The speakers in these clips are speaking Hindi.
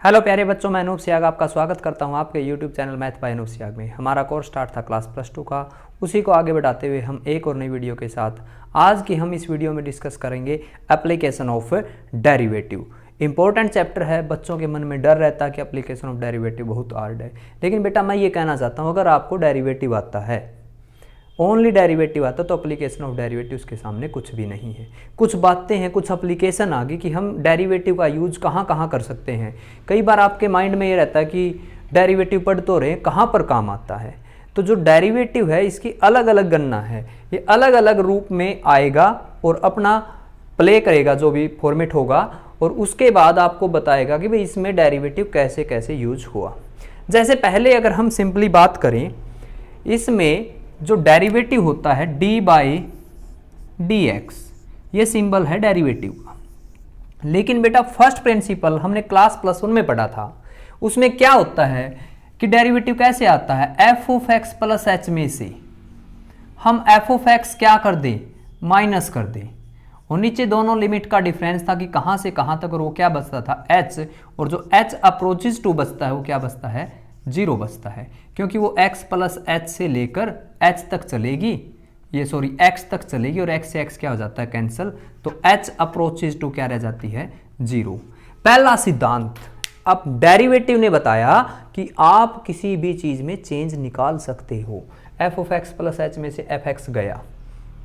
हेलो प्यारे बच्चों, मैं अनूप सियाग आपका स्वागत करता हूं आपके YouTube channel math by Anoop Siyag में। हमारा कोर्स स्टार्ट था क्लास +2 का, उसी को आगे बढ़ाते हुए हम एक और नई वीडियो के साथ आज की हम इस वीडियो में डिस्कस करेंगे application of derivative. Important chapter है, बच्चों के मन में डर रहता है कि एप्लीकेशन ऑफ डेरिवेटिव बहुत हार्ड है। लेकिन बेटा मैं ये कहना चाहता हूँ, अगर आपको डेरिवेटिव आता है, ओनली डेरिवेटिव आता तो एप्लीकेशन ऑफ डेरिवेटिव के सामने कुछ भी नहीं है। कुछ बातें हैं, कुछ एप्लीकेशन आ गई कि हम डेरिवेटिव का यूज कहाँ कहाँ कर सकते हैं। कई बार आपके माइंड में ये रहता है कि डेरिवेटिव पढ़ तो रहे, कहाँ पर काम आता है। तो जो डेरिवेटिव है इसकी अलग अलग गणना है, ये अलग अलग रूप में आएगा और अपना प्ले करेगा जो भी फॉर्मेट होगा, और उसके बाद आपको बताएगा कि भाई इसमें डेरिवेटिव कैसे कैसे यूज हुआ। जैसे पहले अगर हम सिंपली बात करें, इसमें जो डेरिवेटिव होता है डी बाई डी एक्स, ये सिंबल है डेरिवेटिव का। लेकिन बेटा फर्स्ट प्रिंसिपल हमने क्लास +1 में पढ़ा था, उसमें क्या होता है कि डेरिवेटिव कैसे आता है, F of x plus H में से हम एफ ऑफ एक्स क्या कर दें, माइनस कर दें, और नीचे दोनों लिमिट का डिफरेंस था कि कहां से कहां तक, और वो क्या बचता था एच, और जो एच अप्रोचेज टू बचता है वो क्या बचता है, 0 बचता है, क्योंकि वो x प्लस एच से लेकर h तक चलेगी, x तक चलेगी, और x से x क्या हो जाता है, कैंसिल, तो h अप्रोचेज टू क्या रह जाती है, 0। पहला सिद्धांत, अब डेरिवेटिव ने बताया कि आप किसी भी चीज में चेंज निकाल सकते हो। f of x plus H में से fx गया,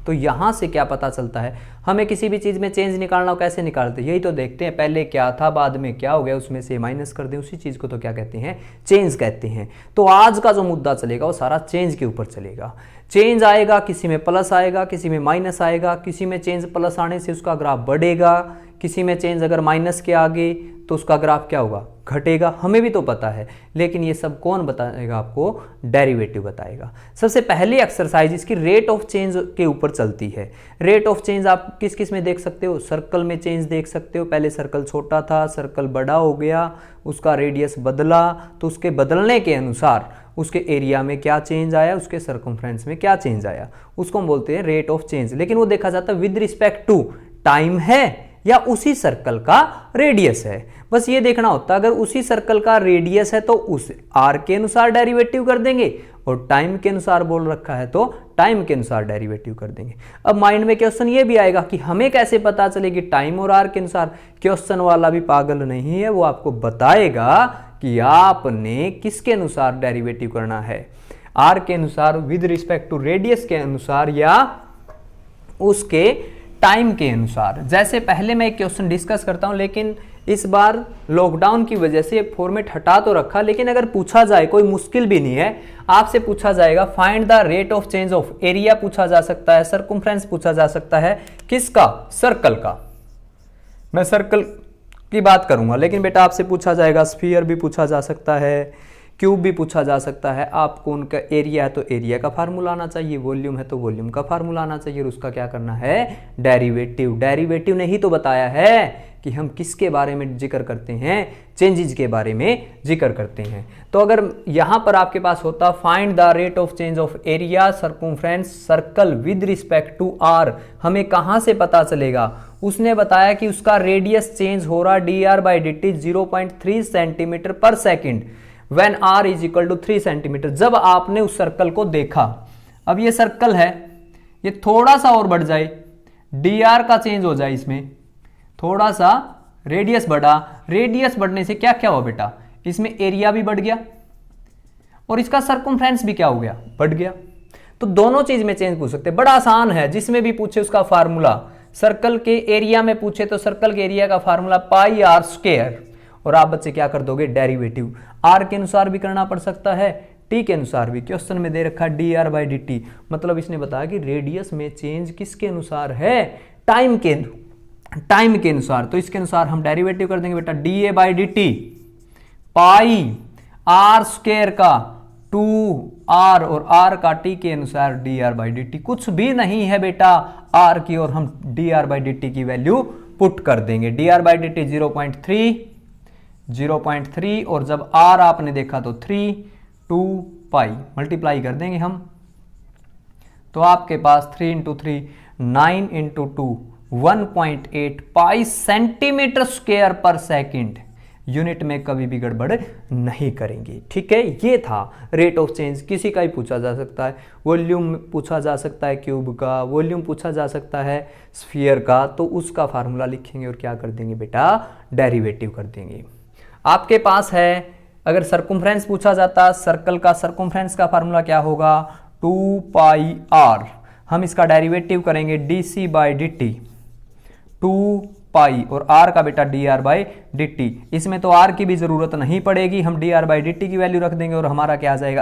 तो यहां से क्या पता चलता है, हमें किसी भी चीज में चेंज निकालना हो, कैसे निकालते हैं, यही तो देखते हैं, पहले क्या था बाद में क्या हो गया, उसमें से माइनस कर दें, उसी चीज को तो क्या कहते हैं, चेंज कहते हैं। तो आज का जो मुद्दा चलेगा वो सारा चेंज के ऊपर चलेगा। चेंज आएगा, किसी में प्लस आएगा, किसी में माइनस आएगा, किसी में चेंज प्लस आने से उसका ग्राफ बढ़ेगा, किसी में चेंज अगर माइनस के आगे तो उसका ग्राफ क्या होगा, घटेगा। हमें भी तो पता है, लेकिन ये सब कौन बताएगा आपको, डेरिवेटिव बताएगा। सबसे पहली एक्सरसाइज इसकी रेट ऑफ चेंज के ऊपर चलती है। रेट ऑफ चेंज आप किस किस में देख सकते हो, सर्कल में चेंज देख सकते हो। पहले सर्कल छोटा था, सर्कल बड़ा हो गया, उसका रेडियस बदला, तो उसके बदलने के अनुसार उसके एरिया में क्या चेंज आया, उसके सर्कमफ्रेंस में क्या चेंज आया, उसको हम बोलते हैं रेट ऑफ चेंज। लेकिन वो देखा जाता है विद रिस्पेक्ट टू टाइम है या उसी सर्कल का रेडियस है। बस ये देखना होता है, अगर उसी सर्कल का रेडियस है तो उस आर के अनुसार डेरिवेटिव कर देंगे, और टाइम के अनुसार बोल रखा है तो टाइम के अनुसार डेरिवेटिव कर देंगे। अब माइंड में क्वेश्चन ये भी आएगा कि हमें कैसे पता चलेगी टाइम और आर के अनुसार। क्वेश्चन वाला भी पागल नहीं है, वो आपको बताएगा कि आपने किसके अनुसार डेरिवेटिव करना है, आर के अनुसार, विद रिस्पेक्ट टू रेडियस के अनुसार, या उसके टाइम के अनुसार। जैसे पहले मैं एक क्वेश्चन डिस्कस करता हूं, लेकिन इस बार लॉकडाउन की वजह से फॉर्मेट हटा तो रखा, लेकिन अगर पूछा जाए, कोई मुश्किल भी नहीं है, आपसे पूछा जाएगा find the rate of change of area पूछा जा सकता है, सर्कमफ्रेंस पूछा जा सकता है, किसका, सर्कल का। मैं सर्कल की बात करूंगा, लेकिन बेटा आपसे पूछा जाएगा स्फीयर भी पूछा जा सकता है, क्यूब भी पूछा जा सकता है। आपको उनका एरिया है तो एरिया का फार्मूला आना चाहिए, वॉल्यूम है तो वॉल्यूम का फार्मूला आना चाहिए, और उसका क्या करना है, डेरिवेटिव। डेरिवेटिव ने ही तो बताया है कि हम किसके बारे में जिक्र करते हैं, चेंजेस के बारे में जिक्र करते हैं। तो अगर यहां पर आपके पास होता find the rate of change of area circumference circle with respect to R, हमें कहां से पता चलेगा, उसने बताया कि उसका रेडियस चेंज हो रहा dr/dt 0.3 centimetre per second when r is equal to 3 centimetre. जब आपने उस सर्कल को देखा, अब ये सर्कल है, ये थोड़ा सा और बढ़ जाए, dr का चेंज हो जाए, इसमें थोड़ा सा रेडियस बढ़ा, रेडियस बढ़ने से क्या क्या हुआ बेटा, इसमें एरिया भी बढ़ गया और इसका सर्कमफ्रेंस भी क्या हो गया, बढ़ गया। तो दोनों चीज में चेंज पूछ सकते हैं, बड़ा आसान है। जिसमें भी पूछे उसका फार्मूला, सर्कल के एरिया में पूछे तो सर्कल के एरिया का फार्मूला पाई आर स्क्वायर, और आप बच्चे क्या कर दोगे, डेरिवेटिव। आर के अनुसार भी करना पड़ सकता है, टी के अनुसार भी। क्वेश्चन में दे रखा dr/dt, मतलब इसने बताया कि रेडियस में चेंज किसके अनुसार है, टाइम के अनुसार। तो इसके अनुसार हम डेरिवेटिव कर देंगे बेटा, dA/dt पाई आर स्क्वायर का 2r, और r का t के अनुसार dr/dt। कुछ भी नहीं है बेटा r की, और हम dr/dt की वैल्यू पुट कर देंगे। dr/dt 0.3, और जब r आपने देखा तो 3, 2 पाई मल्टीप्लाई कर देंगे हम, तो आपके पास 3 × 3 9 × 2 1.8 पाई सेंटीमीटर स्क्वायर पर सेकंड। यूनिट में कभी भी गड़बड़ नहीं करेंगे। ठीक है, ये था रेट ऑफ चेंज। किसी का ही पूछा जा सकता है, वॉल्यूम पूछा जा सकता है क्यूब का, वॉल्यूम पूछा जा सकता है स्फीयर का, तो उसका फार्मूला लिखेंगे और क्या कर देंगे बेटा, डेरिवेटिव कर देंगे। आपके पास है अगर सर्कमफ्रेंस पूछा जाता, सर्कल का सर्कमफ्रेंस का फार्मूला क्या होगा, 2 पाई r, हम इसका डेरिवेटिव करेंगे dc बाई dt, 2 पाई और r का बेटा dr बाई dt। इसमें तो r की भी जरूरत नहीं पड़ेगी, हम dr बाई dt की वैल्यू रख देंगे और हमारा क्या आ जाएगा,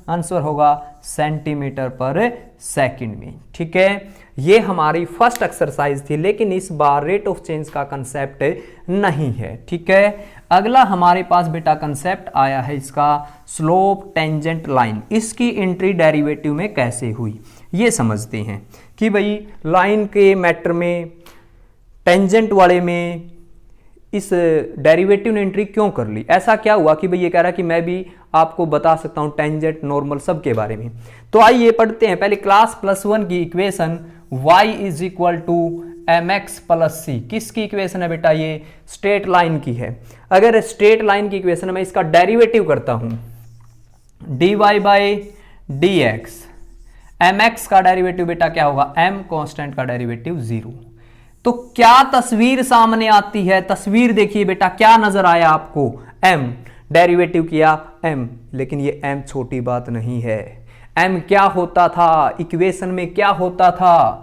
आंसर होगा सेंटीमीटर पर सेकंड में। ठीक है, ये हमारी फर्स्ट एक्सरसाइज थी, लेकिन इस बार रेट ऑफ चेंज का कंसेप्ट नहीं है। ठीक है, अगला हमारे पास बेटा कंसेप्ट आया है इसका स्लोप टेंजेंट लाइन। इसकी एंट्री डेरिवेटिव में कैसे हुई ये समझते हैं कि भाई लाइन के मैटर में, टेंजेंट वाले में इस डेरिवेटिव ने एंट्री क्यों कर ली। ऐसा क्या हुआ कि भाई ये कह रहा है कि मैं भी आपको बता सकता हूं टेंजेंट नॉर्मल सब के बारे में। तो आइए पढ़ते हैं पहले क्लास +1 की equation y is equal to mx plus c. किसकी इक्वेशन है बेटा, ये स्ट्रेट लाइन की है। अगर स्ट्रेट लाइन की इक्वेशन में इसका डेरिवेटिव करता हूं dy बाई dx, mx का डेरिवेटिव बेटा क्या होगा, m कांस्टेंट का डेरिवेटिव 0। तो क्या तस्वीर सामने आती है, तस्वीर देखिए बेटा, क्या नजर आया आपको, m डेरिवेटिव किया m, लेकिन ये m छोटी बात नहीं है। m क्या होता था इक्वेशन में, क्या होता था,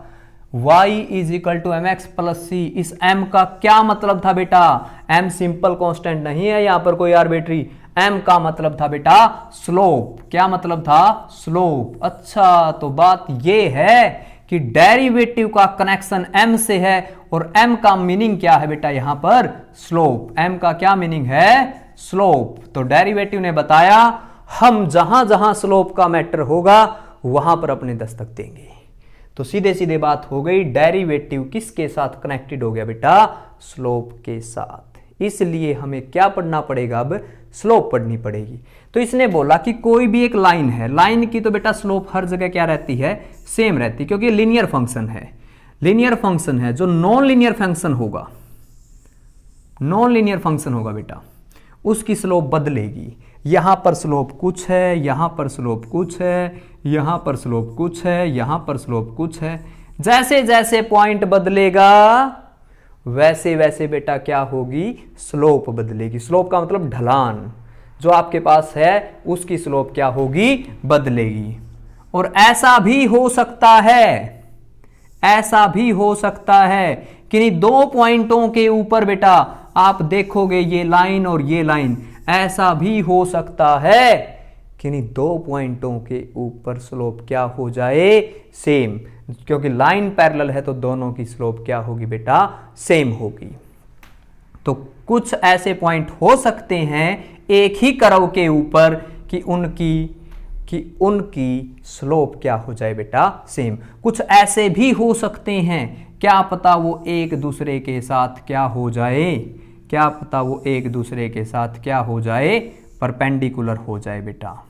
y is equal to m x plus c. इस m का क्या मतलब था बेटा, m सिंपल कांस्टेंट नहीं है यहां पर कोई आर्बिट्री, m का मतलब था बेटा स्लोप। क्या मतलब था, स्लोप। अच्छा, तो बात ये है कि डेरिवेटिव का कनेक्शन m से है और m का मीनिंग क्या है बेटा, यहां पर स्लोप। m का क्या मीनिंग है, स्लोप। तो डेरिवेटिव ने बताया हम जहां जहां स्लोप का मैटर होगा वहां पर अपने दस्तक देंगे। तो सीधे सीधे बात हो गई, डेरिवेटिव किसके साथ कनेक्टेड हो गया बेटा, स्लोप के साथ। इसलिए हमें क्या पढ़ना पड़ेगा, अब स्लोप पढ़नी पड़ेगी। तो इसने बोला कि कोई भी एक लाइन है, लाइन की तो बेटा स्लोप हर जगह क्या रहती है, सेम रहती, क्योंकि लीनियर फंक्शन है। लीनियर फंक्शन है, जो नॉन लीनियर फंक्शन होगा, नॉन लीनियर फंक्शन होगा बेटा, उसकी स्लोप बदलेगी। यहां पर स्लोप कुछ है, यहां पर स्लोप कुछ है, यहां पर स्लोप कुछ है, यहां पर स्लोप कुछ है। जैसे जैसे पॉइंट बदलेगा वैसे वैसे बेटा क्या होगी, स्लोप बदलेगी। स्लोप का मतलब ढलान, जो आपके पास है उसकी स्लोप क्या होगी, बदलेगी। और ऐसा भी हो सकता है, ऐसा भी हो सकता है कि दो पॉइंटों के ऊपर बेटा आप देखोगे ये लाइन और ये लाइन, ऐसा भी हो सकता है कि दो पॉइंटों के ऊपर स्लोप क्या हो जाए, सेम। क्योंकि लाइन पैरेलल है तो दोनों की स्लोप क्या होगी बेटा, सेम होगी। तो कुछ ऐसे पॉइंट हो सकते हैं एक ही कर्व के ऊपर कि उनकी स्लोप क्या हो जाए बेटा, सेम। कुछ ऐसे भी हो सकते हैं, क्या पता वो एक दूसरे के साथ क्या हो जाए, क्या पता वो एक दूसरे के साथ क्या हो जाए, परपेंडिकुलर हो जाए बेटा।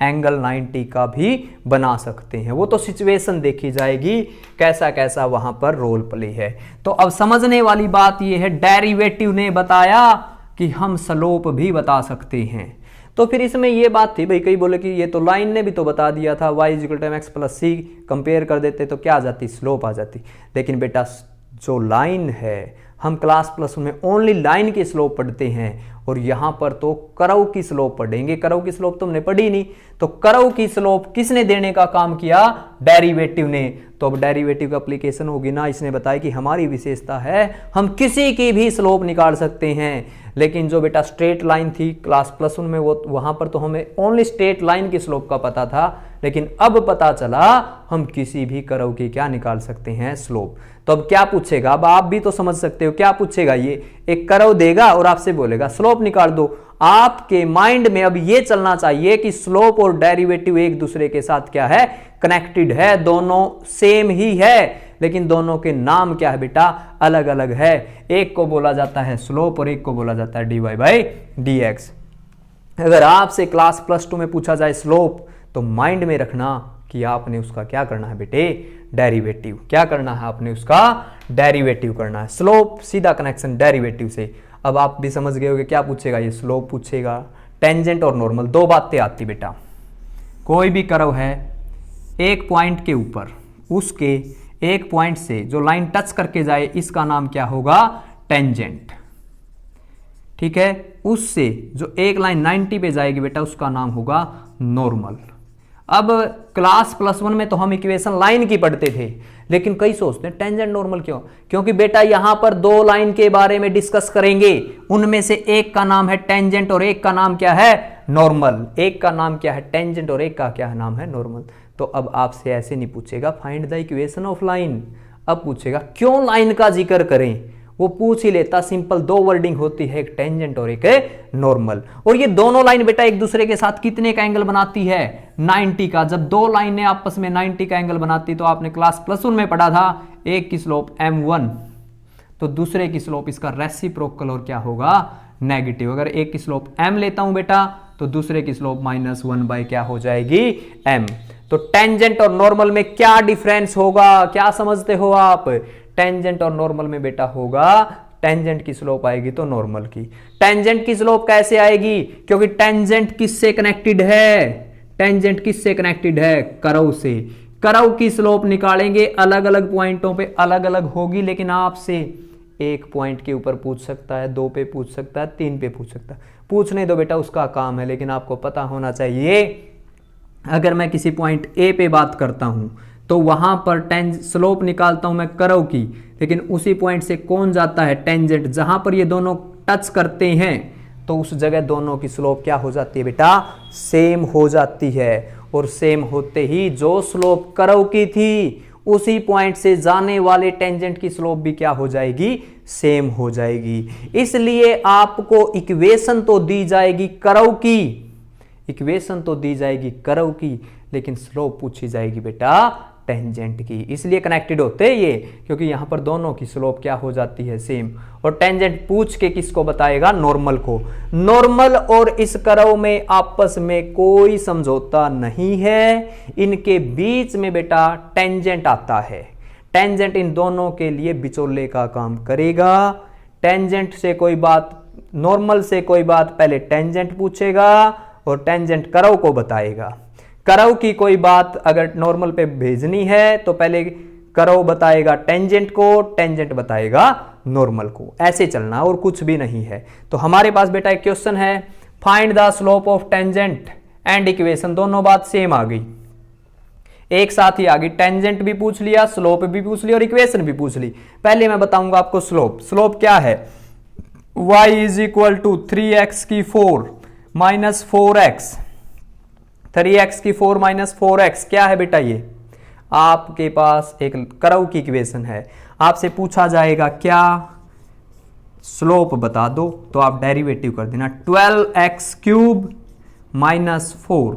एंगल 90 का भी बना सकते हैं, वो तो सिचुएशन देखी जाएगी कैसा कैसा वहां पर रोल प्ले है। तो अब समझने वाली बात ये है, डेरिवेटिव ने बताया कि हम स्लोप भी बता सकते हैं। तो फिर इसमें ये बात थी भाई, कई बोले कि ये तो लाइन ने भी तो बता दिया था, y = mx + c कंपेयर कर देते तो क्या आ जाती, स्लोप आ जाती। लेकिन बेटा जो लाइन है, हम क्लास +1 में ओनली लाइन की स्लोप पढ़ते हैं और यहां पर तो कर्व की स्लोप पढ़ेंगे। कर्व की स्लोप तो हमने पढ़ी नहीं, तो कर्व की स्लोप किसने देने का काम किया, डेरिवेटिव ने। तो अब डेरिवेटिव का एप्लीकेशन होगी ना, इसने बताया कि हमारी विशेषता है हम किसी की भी स्लोप निकाल सकते हैं। लेकिन जो बेटा स्ट्रेट लाइन थी क्लास +1 में, वो वहां पर तो हमें ओनली स्ट्रेट लाइन की स्लोप का पता था, लेकिन अब पता चला हम किसी भी कर्व की क्या निकाल सकते हैं, स्लोप। तो अब क्या पूछेगा, अब आप भी तो समझ सकते हो क्या पूछेगा, ये एक कर्व देगा और आपसे बोलेगा स्लोप निकाल दो। आपके माइंड में अब ये चलना चाहिए कि स्लोप और डेरिवेटिव एक दूसरे के साथ क्या है, कनेक्टेड है, दोनों सेम ही है, लेकिन दोनों के नाम क्या है बेटा, अलग अलग है। एक को बोला जाता है स्लोप और एक को बोला जाता है dy/dx। अगर आपसे क्लास +2 में पूछा जाए स्लोप, तो माइंड में रखना कि आपने उसका क्या करना है बेटे, डेरिवेटिव। क्या करना है आपने उसका, डेरिवेटिव करना है। स्लोप सीधा कनेक्शन डेरिवेटिव से। अब आप भी समझ गए होंगे क्या पूछेगा, ये स्लोप पूछेगा, टेंजेंट और नॉर्मल, दो बातें आती बेटा। कोई भी कर्व है एक पॉइंट के ऊपर, उसके एक पॉइंट से जो लाइन टच करके जाए इसका नाम क्या होगा, टेंजेंट। ठीक है, उससे जो एक लाइन 90 पे जाएगी बेटा उसका नाम होगा नॉर्मल। अब क्लास +1 में तो हम इक्वेशन लाइन की पढ़ते थे, लेकिन कई सोचते हैं टेंजेंट नॉर्मल क्यों, क्योंकि बेटा यहां पर दो लाइन के बारे में डिस्कस करेंगे, उनमें से एक का नाम है टेंजेंट और एक का नाम क्या है, नॉर्मल। एक का नाम क्या है टेंजेंट और एक का क्या नाम है, नॉर्मल। तो अब आपसे ऐसे नहीं पूछेगा find the equation of line, अब पूछेगा क्यों लाइन का जिक्र करें, वो पूछ ही लेता। सिंपल दो वर्डिंग होती है, एक टेंजेंट और एक नॉर्मल। और ये दोनों लाइन बेटा एक दूसरे के साथ कितने का एंगल बनाती है, 90 का। जब दो लाइनें आपस में 90 का एंगल बनाती तो आपने क्लास +1 में पढ़ा था, एक की स्लोप m1 तो दूसरे की स्लोप इसका रेसिप्रोकल और क्या होगा, नेगेटिव। अगर एक की स्लोप m लेता हूं बेटा तो दूसरे की स्लोप -1 बाय क्या हो जाएगी, m। तो टेंजेंट और नॉर्मल में क्या डिफरेंस होगा, क्या समझते हो आप, टेंजेंट और नॉर्मल में बेटा होगा टेंजेंट की स्लोप आएगी तो नॉर्मल की। टेंजेंट की स्लोप कैसे आएगी, क्योंकि टेंजेंट किससे कनेक्टेड है, टेंजेंट किससे कनेक्टेड है, कर्व से। कर्व की स्लोप निकालेंगे, अलग अलग पॉइंटों पे अलग अलग होगी, लेकिन आपसे एक पॉइंट के ऊपर पूछ सकता है, 2 पे पूछ सकता है, 3 पे पूछ सकता है, पूछने दो बेटा उसका काम है। लेकिन आपको पता होना चाहिए अगर मैं किसी पॉइंट ए पे बात करता हूं तो वहां पर स्लोप निकालता हूं मैं कर्व की, लेकिन उसी पॉइंट से कौन जाता है, टेंजेंट। जहां पर ये दोनों टच करते हैं तो उस जगह दोनों की स्लोप क्या हो जाती है बेटा, सेम हो जाती है। और सेम होते ही जो स्लोप कर्व की थी उसी पॉइंट से जाने वाले टेंजेंट की स्लोप भी क्या हो जाएगी, सेम हो जाएगी। इसलिए आपको इक्वेशन तो दी जाएगी कर्व की, इक्वेशन तो दी जाएगी कर्व की, लेकिन स्लोप पूछी जाएगी बेटा टेंजेंट की। इसलिए कनेक्टेड होते हैं ये, क्योंकि यहां पर दोनों की स्लोप क्या हो जाती है, सेम। और टेंजेंट पूछ के किसको बताएगा, नॉर्मल को। नॉर्मल और इस कर्व में आपस में कोई समझौता नहीं है, इनके बीच में बेटा टेंजेंट आता है। टेंजेंट इन दोनों के लिए बिचौले का काम करेगा। टेंजेंट से कोई बात, नॉर्मल से कोई बात पहले टेंजेंट पूछेगा और टेंजेंट कर्व को बताएगा। कर्व की कोई बात अगर नॉर्मल पे भेजनी है तो पहले कर्व बताएगा टेंजेंट को, टेंजेंट बताएगा नॉर्मल को। ऐसे चलना और कुछ भी नहीं है। तो हमारे पास बेटा एक क्वेश्चन है, find the slope of tangent and equation. दोनों बात सेम आ गई, एक साथ ही आ गई। टेंजेंट भी पूछ लिया, स्लोप भी पूछ लिया और इक्वेशन भी पूछ ली। पहले मैं बताऊंगा आपको स्लोप। स्लोप क्या है, y = 3x की 4 - 4x, 3x की 4 - 4x क्या है बेटा, ये आपके पास एक कर्व की इक्वेशन है। आपसे पूछा जाएगा क्या, स्लोप बता दो, तो आप डेरिवेटिव कर देना। 12x³ - 4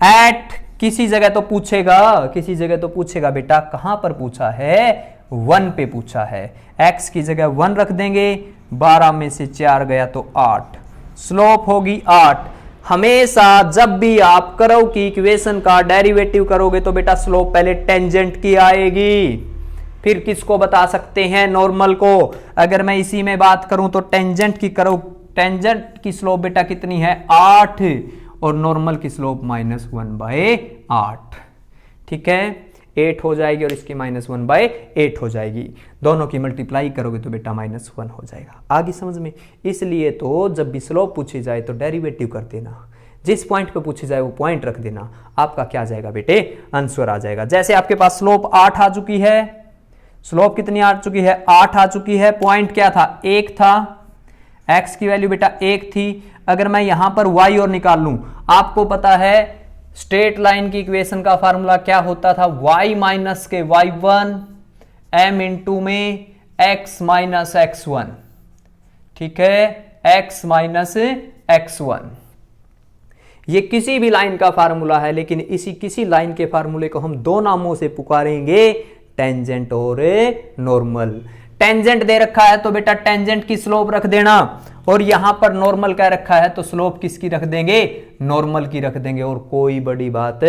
एट, किसी जगह तो पूछेगा, किसी जगह तो पूछेगा बेटा, कहां पर पूछा है, 1 पे पूछा है। x की जगह 1 रख देंगे, 12 में से 4 गया तो 8, स्लोप होगी 8। हमेशा जब भी आप कर्व की इक्वेशन का डेरिवेटिव करोगे तो बेटा स्लोप पहले टेंजेंट की आएगी, फिर किसको बता सकते हैं, नॉर्मल को। अगर मैं इसी में बात करूं तो टेंजेंट की कर्व, टेंजेंट की स्लोप बेटा कितनी है, 8, और नॉर्मल की स्लोप -1/8। ठीक है, 8 हो जाएगी और इसकी -1/8 हो जाएगी। दोनों की मल्टीप्लाई करोगे तो बेटा -1 हो जाएगा। आगे समझ में। इसलिए तो जब भी स्लोप पूछी जाए तो डेरिवेटिव कर देना, जिस पॉइंट पे पूछी जाए वो पॉइंट रख देना, आपका क्या जाएगा बेटे, आंसर आ जाएगा। जैसे आपके पास स्लोप 8 आ चुकी है, स्लोप कितनी आ चुकी है, 8 आ चुकी है। पॉइंट क्या था, 1 था, x की वैल्यू बेटा 1 थी। अगर मैं यहां पर y और निकाल लूं, आपको पता है स्ट्रेट लाइन की इक्वेशन का फार्मूला क्या होता था, y माइनस के y1 m इंटू में x माइनस x1। ठीक है, x माइनस x1, ये किसी भी लाइन का फार्मूला है, लेकिन इसी किसी लाइन के फार्मूले को हम दो नामों से पुकारेंगे, टेंजेंट और नॉर्मल। टेंजेंट दे रखा है तो बेटा टेंजेंट की स्लोप रख देना, और यहां पर नॉर्मल क्या रखा है तो स्लोप किसकी रख देंगे, नॉर्मल की रख देंगे, और कोई बड़ी बात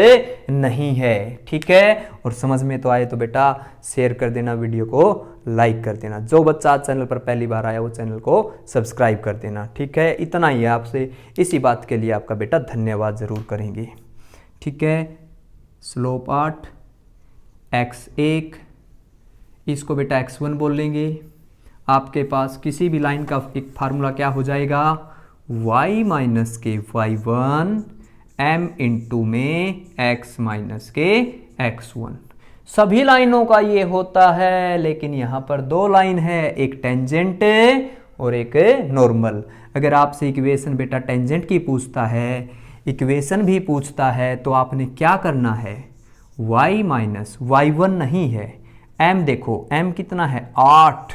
नहीं है। ठीक है, और समझ में तो आए तो बेटा शेयर कर देना, वीडियो को लाइक कर देना। जो बच्चा आज चैनल पर पहली बार आया वो चैनल को सब्सक्राइब कर देना। ठीक है, इतना ही है आपसे, इसी बात के लिए आपका बेटा धन्यवाद जरूर करेंगे। ठीक है, स्लोप 8 x1, इसको बेटा x1 बोल लेंगे। आपके पास किसी भी लाइन का एक फार्मूला क्या हो जाएगा, y माइनस के y1 m इंटू में x माइनस के x1। सभी लाइनों का ये होता है, लेकिन यहां पर दो लाइन है, एक टेंजेंट और एक नॉर्मल। अगर आपसे इक्वेशन बेटा टेंजेंट की पूछता है, इक्वेशन भी पूछता है, तो आपने क्या करना है, y माइनस y1 नहीं है, m देखो m कितना है 8,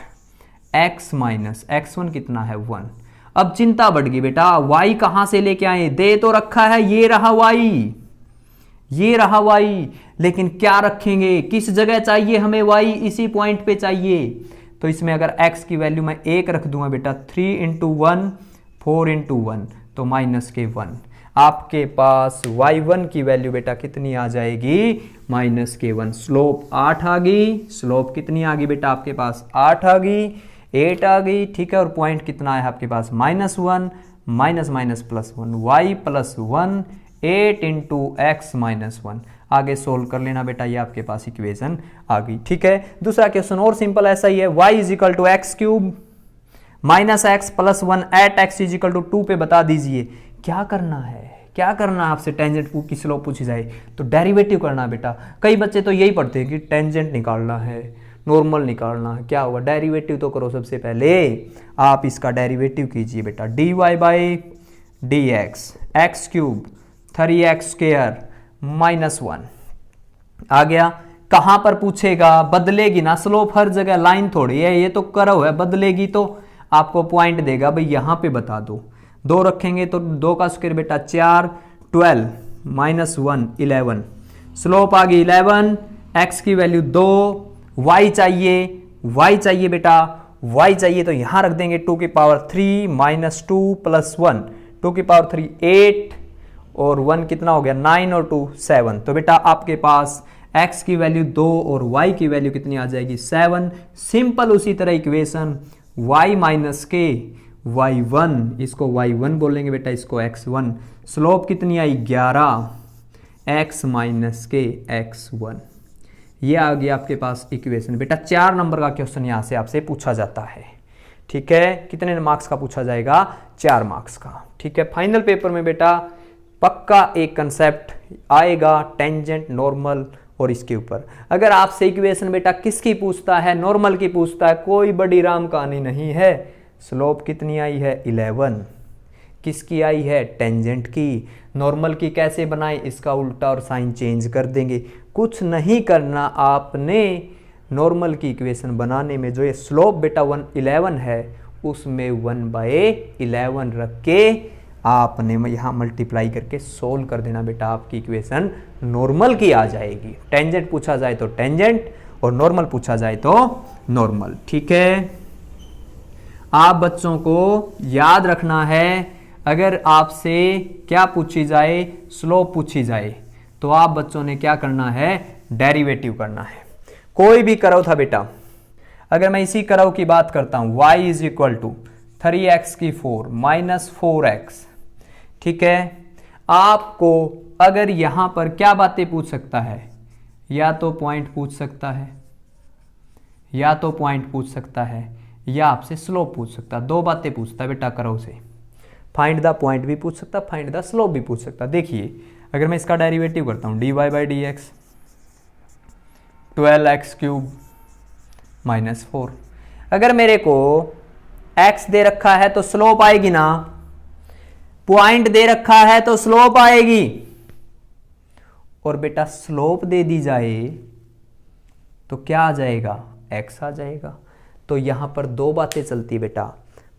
x माइनस x1 कितना है 1। अब चिंता बढ़ गई बेटा, y कहां से लेके आए, दे तो रखा है, ये रहा y, ये रहा y, लेकिन क्या रखेंगे, किस जगह चाहिए हमें y, इसी पॉइंट पे चाहिए। तो इसमें अगर x की वैल्यू मैं 1 रख दूंगा बेटा, 3 इंटू 1 4 इंटू 1 तो माइनस के 1। आपके पास y1 की वैल्यू बेटा कितनी आ जाएगी, माइनस के 1। स्लोप 8 आ गई, स्लोप कितनी आ गई बेटा आपके पास 8 आ गई, 8 आ गई। ठीक है, और पॉइंट कितना है आपके पास -1, minus minus plus 1, y plus 1 8 into x minus 1। आगे सोल्व कर लेना बेटा, ये आपके पास इक्वेशन आ गई। ठीक है, दूसरा क्वेश्चन और सिंपल ऐसा ही है, y is equal to x cube minus x plus 1 at x is equal to 2 पे बता दीजिए क्या करना है, क्या करना है आपसे। टेंजेंट की स्लोप पूछी जाए तो डेरिवेटिव करना बेटा। कई बच्चे तो यही पढ़ते हैं कि टेंजेंट निकालना है, नॉर्मल निकालना है, क्या होगा, डेरिवेटिव तो करो। सबसे पहले आप इसका डेरिवेटिव कीजिए बेटा, dy by d x cube 3x square minus 1 आ गया। कहां पर पूछेगा, बदलेगी ना स्लोप, हर जगह लाइन थोड़ी है, ये तो कर्व है, बदलेगी तो आपको पॉइंट देगा भाई यहां पे बता दो। 2 रखेंगे तो 2 का स्क्वायर बेटा 4, 12 माइनस 1 11, स्लोप आ गई 11, x की वैल्यू 2, y चाहिए बेटा, y चाहिए तो यहां रख देंगे 2 की पावर 3 माइनस 2 प्लस 1, 2 की पावर 3 8 और 1 कितना हो गया 9 और 2 7। तो बेटा आपके पास x की वैल्यू 2 और y की वैल्यू कितनी आ जाएगी 7। सिंपल उसी तरह इक्वेशन y माइनस के y1, इसको y1 बोलेंगे बेटा, इसको x1। स्लोप कितनी आई 11, x माइनस के x1। ये आ गया आपके पास इक्वेशन बेटा। 4 नंबर का क्वेश्चन यहां से आपसे पूछा जाता है। ठीक है, कितने मार्क्स का पूछा जाएगा, 4 मार्क्स का। ठीक है, फाइनल पेपर में बेटा पक्का एक कंसेप्ट आएगा, टेंजेंट, नॉर्मल और इसके ऊपर। अगर आपसे इक्वेशन बेटा किसकी पूछता है, नॉर्मल की पूछता है, कोई बड़ी राम कहानी नहीं है। स्लोप कितनी आई है 11, किसकी आई है, टेंजेंट की। नॉर्मल की कैसे बनाएं, इसका उल्टा और साइन चेंज कर देंगे। कुछ नहीं करना आपने, नॉर्मल की इक्वेशन बनाने में जो ये स्लोप बेटा 11 है, उसमें 1/11 रख के आपने यहाँ मल्टीप्लाई करके सोल्व कर देना बेटा, आपकी इक्वेशन नॉर्मल की आ जाएगी। टेंजेंट पूछा जाए तो टेंजेंट और नॉर्मल पूछा जाए तो नॉर्मल। ठीक है, आप बच्चों को याद रखना है, अगर आपसे क्या पूछी जाए, स्लोप पूछी जाए, तो आप बच्चों ने क्या करना है, डेरिवेटिव करना है। कोई भी कर्व था बेटा, अगर मैं इसी कर्व की बात करता हूं, y is equal to 3x की 4 माइनस 4x। ठीक है, आपको अगर यहां पर क्या बातें पूछ सकता है, या तो पॉइंट पूछ सकता है, या तो पॉइंट पूछ सकता है, या आपसे स्लोप पूछ सकता है। 2 बातें पूछता है बेटा कर्व से। फाइंड द पॉइंट भी पूछ सकता, फाइंड द स्लोप भी पूछ सकता। देखिए अगर मैं इसका डेरिवेटिव करता हूं, dy by d x 12x cube minus 4। अगर मेरे को x दे रखा है तो स्लोप आएगी ना, पॉइंट दे रखा है तो स्लोप आएगी। और बेटा स्लोप दे दी जाए तो क्या आ जाएगा, x आ जाएगा। तो यहां पर 2 बातें चलती बेटा,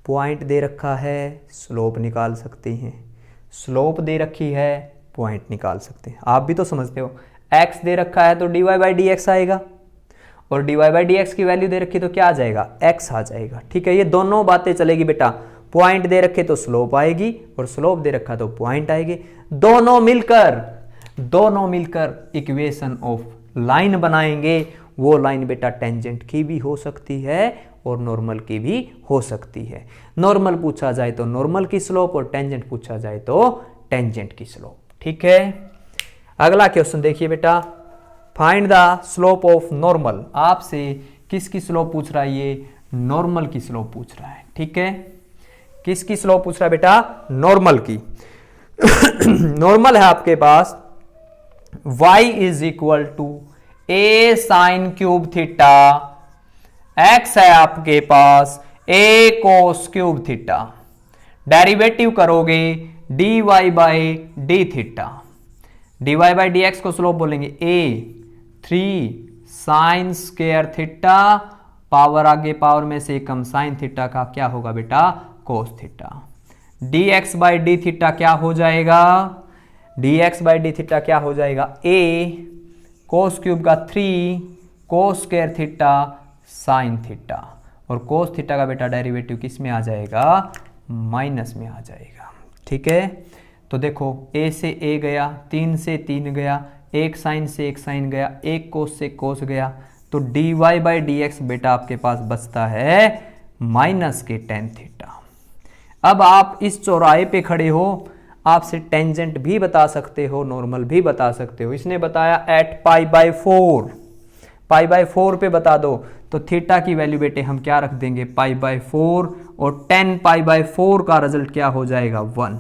पॉइंट दे रखा है, स्लोप निकाल सकते हैं, स्लोप दे रखी है, पॉइंट निकाल सकते हैं। आप भी तो समझते हो, x दे रखा है तो dy बाई डी एक्स आएगा, और dy बाई डी एक्स की वैल्यू दे रखी तो क्या आ जाएगा, x आ जाएगा। ठीक है, ये दोनों बातें चलेगी बेटा, पॉइंट दे रखे तो स्लोप आएगी और स्लोप दे रखा तो पॉइंट आएगी। दोनों मिलकर इक्वेशन ऑफ लाइन बनाएंगे। वो लाइन बेटा टेंजेंट की भी हो सकती है और नॉर्मल की भी हो सकती है। नॉर्मल पूछा जाए तो नॉर्मल की स्लोप और टेंजेंट पूछा जाए तो टेंजेंट की स्लोप। ठीक है, अगला क्वेश्चन देखिए बेटा, find the slope of normal. आपसे किसकी स्लोप पूछ रहा है? ये नॉर्मल की स्लोप पूछ रहा है। ठीक है, किसकी स्लोप पूछ रहा है बेटा? नॉर्मल की। नॉर्मल है आपके पास y is equal to a sine cube theta, x है आपके पास a cos cube theta, derivative करोगे dy by d theta, dy by d x को स्लोप बोलेंगे a 3 sine square theta, power आगे पावर में से कम साइन थीटा का क्या होगा बेटा? Cos theta. dx by d theta क्या हो जाएगा? dx बाई डी थीटा क्या हो जाएगा? a कोस क्यूब का 3 cos square theta sine theta, और कोस थीटा का बेटा डेरिवेटिव किस में आ जाएगा? माइनस में आ जाएगा। ठीक है, तो देखो a से a गया, 3 से 3 गया, एक साइन से एक साइन गया, एक कोस से कोस गया, तो dy बाई डी एक्स बेटा आपके पास बचता है माइनस के टेन थीटा। अब आप इस चौराहे पे खड़े हो, आपसे टेंजेंट भी बता सकते हो, नॉर्मल भी बता सकते हो। इसने बताया at pi by 4, pi by 4 पे बता दो, तो थीटा की वैल्यू बेटे हम क्या रख देंगे? पाई बाई 4, और 10 पाई बाई 4 का रिजल्ट क्या हो जाएगा? 1।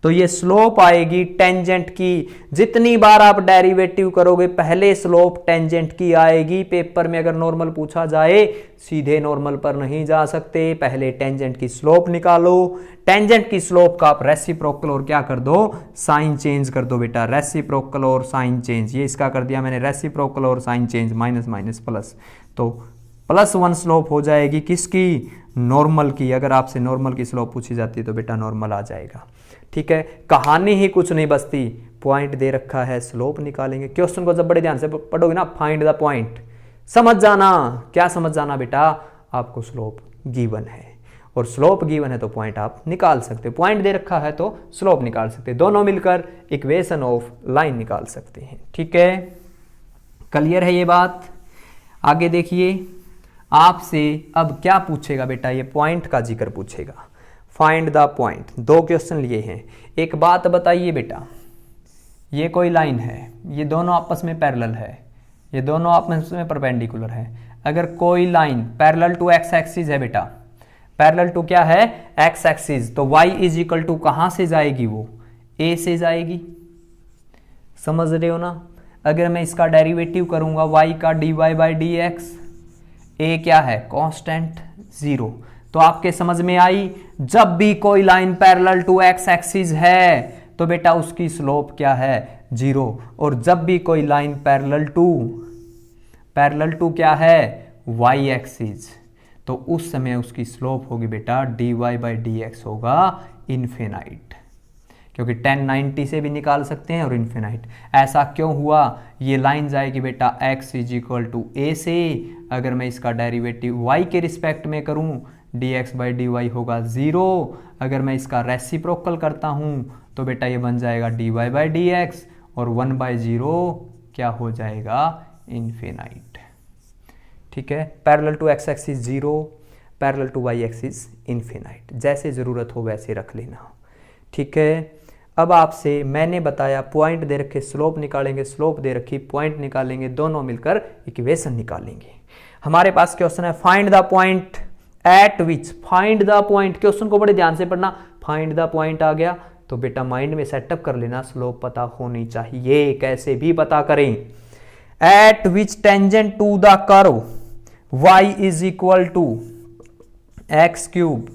तो ये स्लोप आएगी टेंजेंट की। जितनी बार आप डेरिवेटिव करोगे पहले स्लोप टेंजेंट की आएगी। पेपर में अगर नॉर्मल पूछा जाए सीधे नॉर्मल पर नहीं जा सकते, पहले टेंजेंट की स्लोप निकालो। टेंजेंट की स्लोप का आप रेसिप्रोकल और क्या कर दो? साइन चेंज कर दो बेटा, रेसिप्रोकल और साइन चेंज। ये इसका कर दिया मैंने रेसिप्रोकल और sign change, minus minus plus, तो +1 स्लोप हो जाएगी किसकी? नॉर्मल की। अगर आपसे नॉर्मल की स्लोप पूछी जाती है तो बेटा नॉर्मल आ जाएगा। ठीक है, कहानी ही कुछ नहीं बचती, पॉइंट दे रखा है, स्लोप निकालेंगे। क्वेश्चन को जब बड़े ध्यान से पढ़ोगे ना, फाइंड द पॉइंट, समझ जाना। क्या समझ जाना बेटा? आपको स्लोप गिवन है, और स्लोप गिवन है तो पॉइंट आप निकाल सकते हो। पॉइंट दे रखा है तो स्लोप निकाल सकते हैं, दोनों मिलकर इक्वेशन ऑफ लाइन निकाल सकते हैं। ठीक है, क्लियर है ये बात? आगे देखिए, आपसे अब क्या पूछेगा बेटा? ये पॉइंट का जिक्र पूछेगा। फाइंड द पॉइंट, 2 क्वेश्चन लिए हैं। एक बात बताइए बेटा, ये कोई लाइन है, ये दोनों आपस में पैरेलल है, ये दोनों आपस में परपेंडिकुलर है। अगर कोई line parallel to x axis है बेटा, पैरेलल टू क्या है? एक्स एक्सिस, तो y इज इक्वल टू कहां से जाएगी? वो a से जाएगी। समझ रहे हो ना? अगर मैं इसका डेरिवेटिव करूंगा y का dy by d x, a क्या है? कांस्टेंट 0। तो आपके समझ में आई, जब भी कोई line parallel to x axis है तो बेटा उसकी स्लोप क्या है? 0। और जब भी कोई लाइन पैरेलल टू क्या है? वाई एक्सिस, तो उस समय उसकी स्लोप होगी बेटा dy बाई डी एक्स होगा इन्फिनाइट, क्योंकि 1090 से भी निकाल सकते हैं और इन्फिनाइट। ऐसा क्यों हुआ? ये लाइन जाएगी बेटा x is equal to a से। अगर मैं इसका डेरिवेटिव y के रिस्पेक्ट में करूं, dx बाई डी वाई होगा 0। अगर मैं इसका रेसिप्रोकल करता हूं तो बेटा ये बन जाएगा dy बाई डी एक्स, और 1/0 क्या हो जाएगा? इन्फिनाइट। ठीक है, parallel to x axis 0, parallel to y axis infinite. जैसे ज़रूरत हो वैसे रख लेना। ठीक है, अब आपसे मैंने बताया पॉइंट दे रखे स्लोप निकालेंगे, स्लोप दे रखी पॉइंट निकालेंगे, दोनों मिलकर इक्वेशन निकालेंगे। हमारे पास क्वेश्चन है find the point eight which, find the point. Question को बड़े ध्यान से पढ़ना। फाइंड द पॉइंट आ गया तो बेटा माइंड में सेटअप कर लेना, स्लोप पता होनी चाहिए, कैसे भी पता करें। At which tangent to the curve y is equal to x cube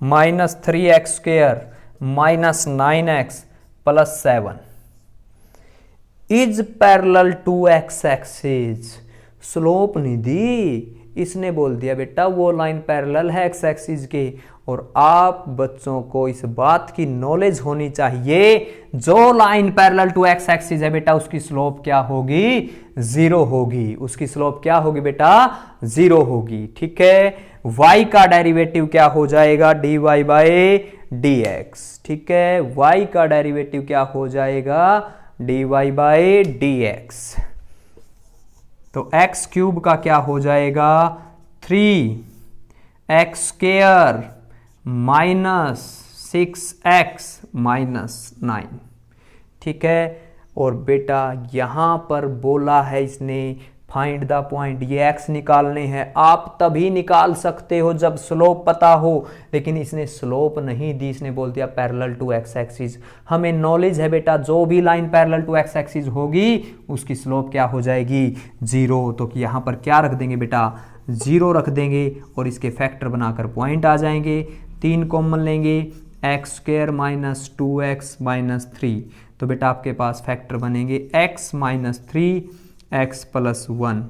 minus 3x square minus 9x plus 7 is parallel to x axis. Slope नहीं दी, इसने बोल दिया बेटा वो लाइन पैरेलल है एक्स एक्सिस के। और आप बच्चों को इस बात की नॉलेज होनी चाहिए, जो line parallel to x axis है बेटा उसकी स्लोप क्या होगी? 0 होगी। उसकी स्लोप क्या होगी बेटा? 0 होगी। ठीक है, y का डेरिवेटिव क्या हो जाएगा, dy बाई dx। ठीक है, y का डेरिवेटिव क्या हो जाएगा, dy बाई dx। तो x क्यूब का क्या हो जाएगा, 3x square minus 6x minus 9। ठीक है, और बेटा यहां पर बोला है इसने फाइंड द पॉइंट, ये x निकालने हैं। आप तभी निकाल सकते हो जब स्लोप पता हो, लेकिन इसने स्लोप नहीं दी, इसने बोल दिया पैरेलल टू x एक्सिस। हमें नॉलेज है बेटा, जो भी line parallel to x axis होगी उसकी स्लोप क्या हो जाएगी, 0। तो यहां पर क्या रख देंगे बेटा, 0 रख देंगे और इसके फैक्टर बनाकर पॉइंट आ जाएंगे। 3 कॉमन लेंगे, x square minus 2x minus 3। तो बेटा आपके पास फैक्टर बनेंगे x माइनस 3x प्लस 1।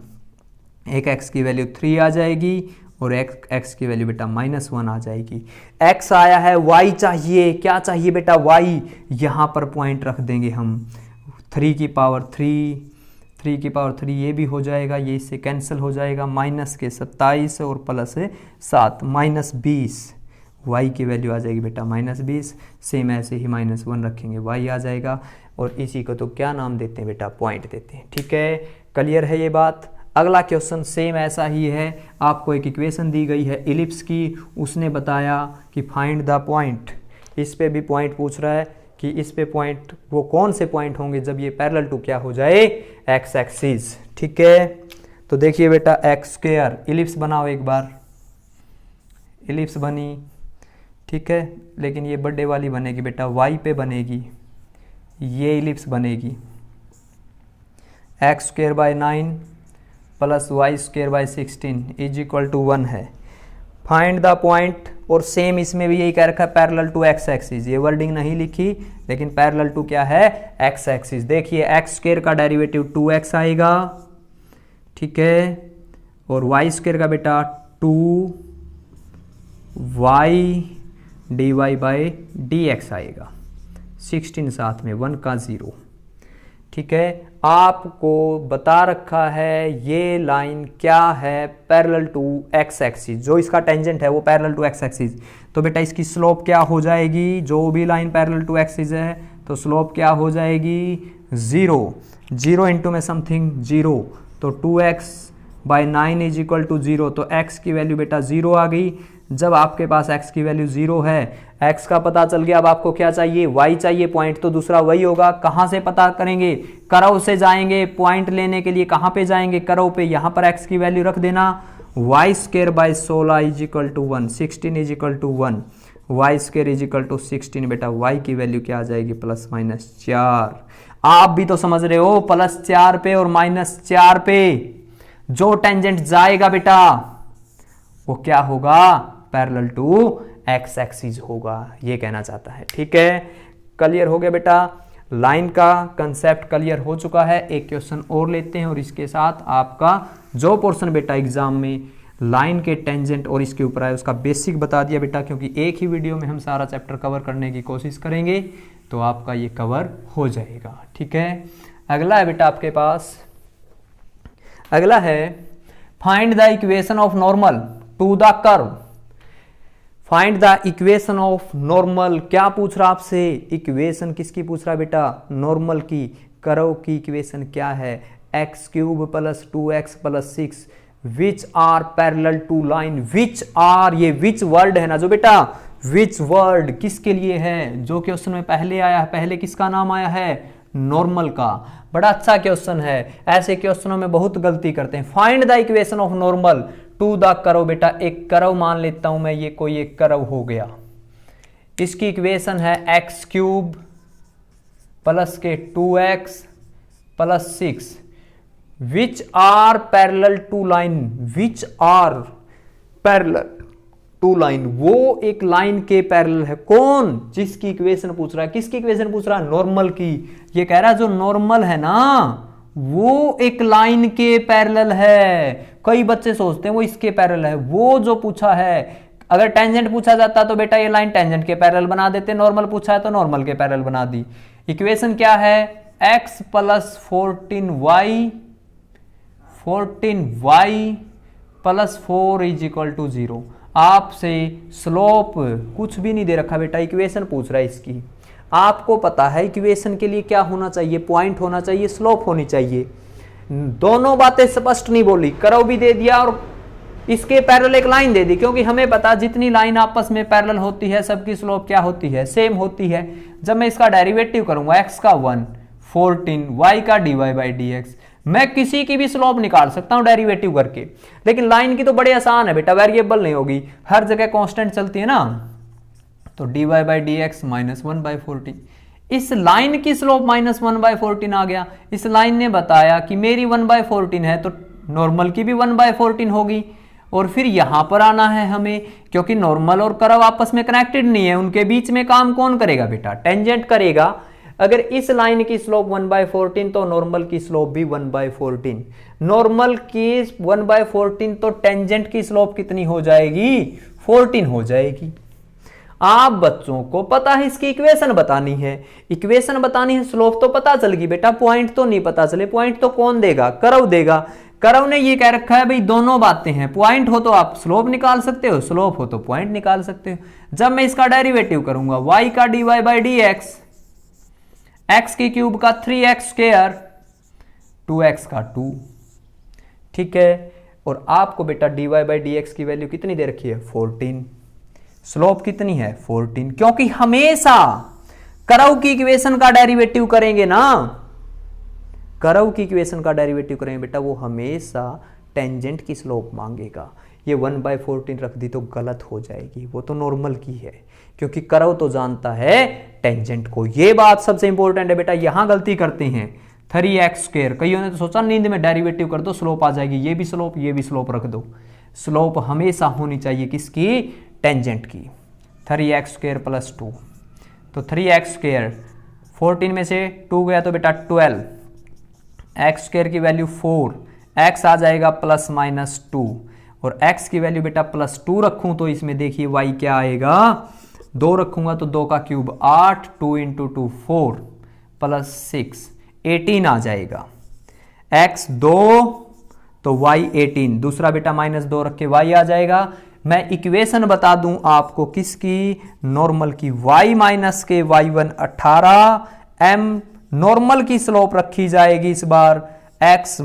एक x की वैल्यू 3 आ जाएगी और x की वैल्यू बेटा माइनस 1 आ जाएगी। x आया है, y चाहिए, क्या चाहिए बेटा, y। यहां पर पॉइंट रख देंगे हम, 3 की पावर 3 ये भी हो जाएगा, ये इससे कैंसिल हो जाएगा। माइनस के 27 और प्लस 7 माइनस 20। y की वैल्यू आ जाएगी बेटा माइनस 20। सेम ऐसे ही माइनस 1 रखेंगे, y आ जाएगा। और इसी को तो क्या नाम देते हैं बेटा, पॉइंट देते हैं। ठीक है, क्लियर है ये बात। अगला क्वेश्चन सेम ऐसा ही है, आपको एक इक्वेशन दी गई है इलिप्स की, उसने बताया कि फाइंड द पॉइंट। इस पे भी पॉइंट पूछ रहा है कि इस पे पॉइंट वो कौन से पॉइंट होंगे जब ये पैरेलल टू क्या हो जाए, एक्स एक्सिस। ठीक है, तो देखिए बेटा एक्स स्क्वायर, इलिप्स बनाओ एक बार, इलिप्स बनी। ठीक है, लेकिन ये बर्थडे वाली बनेगी बेटा, y पे बनेगी, ये इलिप्स बनेगी। X square by 9 plus y square by 16 is equal to 1 है। फाइंड द पॉइंट, और सेम इसमें भी यही कह रखा है पैरेलल टू एक्स एक्सिस। ये वर्डिंग नहीं लिखी, लेकिन पैरेलल टू क्या है, एक्स एक्सिस। देखिए एक्स स्क्वायर का डेरिवेटिव 2x आएगा। ठीक है, और वाई स्क्वायर का बेटा 2y dy बाई dx आएगा। 16 साथ में 1 का 0। ठीक है, आपको बता रखा है ये लाइन क्या है, पैरेलल टू एक्स एक्सिस। जो इसका टेंजेंट है वो पैरेलल टू एक्स एक्सिस। तो बेटा इसकी स्लोप क्या हो जाएगी, जो भी लाइन पैरेलल टू एक्सिस है तो स्लोप क्या हो जाएगी, 0। 0 इंटू में समथिंग 0, तो 2x by 9 is equal to 0। तो x की वैल्यू बेटा 0 आ गई। जब आपके पास x की वैल्यू 0 है, x का पता चल गया। अब आपको क्या चाहिए, y चाहिए। पॉइंट तो दूसरा वही होगा। कहां से पता करेंगे, करव से जाएंगे। पॉइंट लेने के लिए कहां पे जाएंगे, करव पे। यहां पर x की वैल्यू रख देना, y square by 16 is equal to 1, 16 is equal to 1, y square is equal to 16। बेटा y की वैल्यू क्या आ जाएगी, प्लस माइनस 4। आप भी तो समझ रहे हो, प्लस 4 पे और माइनस 4 पे जो टेंजेंट जाएगा बेटा वो क्या होगा, पैरेलल टू एक्स एक्सिस होगा, ये कहना चाहता है। ठीक है, क्लियर हो गया बेटा। लाइन का कंसेप्ट क्लियर हो चुका है। एक क्वेश्चन और लेते हैं और इसके साथ आपका जो पोर्शन बेटा एग्जाम में लाइन के टेंजेंट और इसके ऊपर आए उसका बेसिक बता दिया बेटा, क्योंकि एक ही वीडियो में हम सारा चैप्टर कवर करने की कोशिश करेंगे तो आपका ये कवर हो जाएगा। ठीक है, अगला है बेटा आपके पास, अगला है find the equation of normal to the curve. Find the equation of normal, क्या पूछ रहा आपसे, इक्वेशन किसकी पूछ रहा बेटा, नॉर्मल की। कर्व की इक्वेशन क्या है, x cube plus 2x plus 6 which are parallel to line. Which are, ये विच वर्ड है ना जो बेटा, विच वर्ड किसके लिए है, जो क्वेश्चन में पहले आया है। पहले किसका नाम आया है, नॉर्मल का। बड़ा अच्छा क्वेश्चन है, ऐसे क्वेश्चनों में बहुत गलती करते हैं। Find the equation of normal to the curve. बेटा एक कर्व मान लेता हूं मैं, ये कोई एक कर्व हो गया। इसकी इक्वेशन है एक्स क्यूब प्लस के 2x plus 6 which are parallel to line. Which are parallel to line, वो एक लाइन के पैरेलल है। कौन, जिसकी इक्वेशन पूछ रहा है। किसकी इक्वेशन पूछ रहा है, नॉर्मल की। ये कह रहा है जो नॉर्मल है ना वो एक लाइन के पैरेलल है। कई बच्चे सोचते हैं वो इसके पैरेलल है, वो जो पूछा है। अगर टेंजेंट पूछा जाता तो बेटा ये लाइन टेंजेंट के पैरेलल बना देते, नॉर्मल पूछा है तो नॉर्मल के पैरेलल बना दी। इक्वेशन क्या है, x plus 14y +4 is equal to 0। आपसे स्लोप कुछ भी नहीं दे रखा बेटा, इक्वेशन पूछ रहा है इसकी। आपको पता है इक्वेशन के लिए क्या होना चाहिए, पॉइंट होना चाहिए, स्लोप होनी चाहिए। दोनों बातें स्पष्ट नहीं बोली, कर्व भी दे दिया और इसके पैरेलल एक लाइन दे दी, क्योंकि हमें पता जितनी लाइन आपस में पैरेलल होती है सबकी स्लोप क्या होती है, सेम होती है। जब मैं इसका डेरिवेटिव करूंगा x का 1 14 y का dy/dx, मैं किसी की भी स्लोप निकाल सकता हूं डेरिवेटिव करके। लेकिन लाइन की तो बड़े आसान है बेटा, वेरिएबल नहीं होगी, हर जगह कांस्टेंट चलती है ना। तो dy/dx -1/14, इस लाइन की स्लोप -1/14 आ गया। इस लाइन ने बताया कि मेरी 1/14 है, तो नॉर्मल की भी 1/14 होगी। और फिर यहां पर आना है हमें, क्योंकि नॉर्मल और कर्व आपस में कनेक्टेड नहीं है, उनके बीच में काम कौन करेगा बेटा, टेंजेंट करेगा। अगर इस लाइन की स्लोप 1/14 तो नॉर्मल की स्लोप भी 1/14। नॉर्मल की 1/14 तो टेंजेंट की स्लोप कितनी हो जाएगी, 14 हो जाएगी। आप बच्चों को पता है इसकी इक्वेशन बतानी है, इक्वेशन बतानी है, स्लोप तो पता चल गई बेटा, पॉइंट तो नहीं पता चले। पॉइंट तो कौन देगा, कर्व देगा। कर्व ने ये कह रखा है भाई दोनों बातें हैं, पॉइंट हो तो आप स्लोप निकाल सकते हो, स्लोप हो तो पॉइंट निकाल सकते हो। जब मैं इसका डेरिवेटिव करूंगा y का dy/dx, x की क्यूब का 3x², 2x का 2, ठीक है। और आपको बेटा dy/dx की वैल्यू कितनी दे रखी है, 14। स्लोप कितनी है, 14, क्योंकि हमेशा कर्व की इक्वेशन का डेरिवेटिव करेंगे ना, कर्व की इक्वेशन का डेरिवेटिव करेंगे बेटा, वो हमेशा टेंजेंट की स्लोप मांगेगा। ये 1/14 रख दी तो गलत हो जाएगी, वो तो नॉर्मल की है, क्योंकि कर्व तो जानता है टेंजेंट को। ये बात सबसे इंपॉर्टेंट है बेटा, यहां गलती करते हैं। 3x², कईयों ने तो सोचा नींद में डेरिवेटिव कर दो स्लोप आ जाएगी, ये भी स्लोप रख दो। स्लोप हमेशा होनी चाहिए किसकी, टेंजेंट की। 3x² + 2, तो 3x², 14 में से 2 गया तो बेटा 12, x² की वैल्यू 4, x आ जाएगा ±2, और x की वैल्यू बेटा +2 रखूं तो इसमें देखिए y क्या आएगा, 2 रखूंगा तो 2 का क्यूब 8, 2 × 2 4 +6 18 आ जाएगा। x 2 तो y 18, दूसरा बेटा -2 रख के y आ जाएगा। मैं इक्वेशन बता दूं आपको किसकी, नॉर्मल की, y - के y1 18, m नॉर्मल की स्लोप रखी जाएगी इस बार x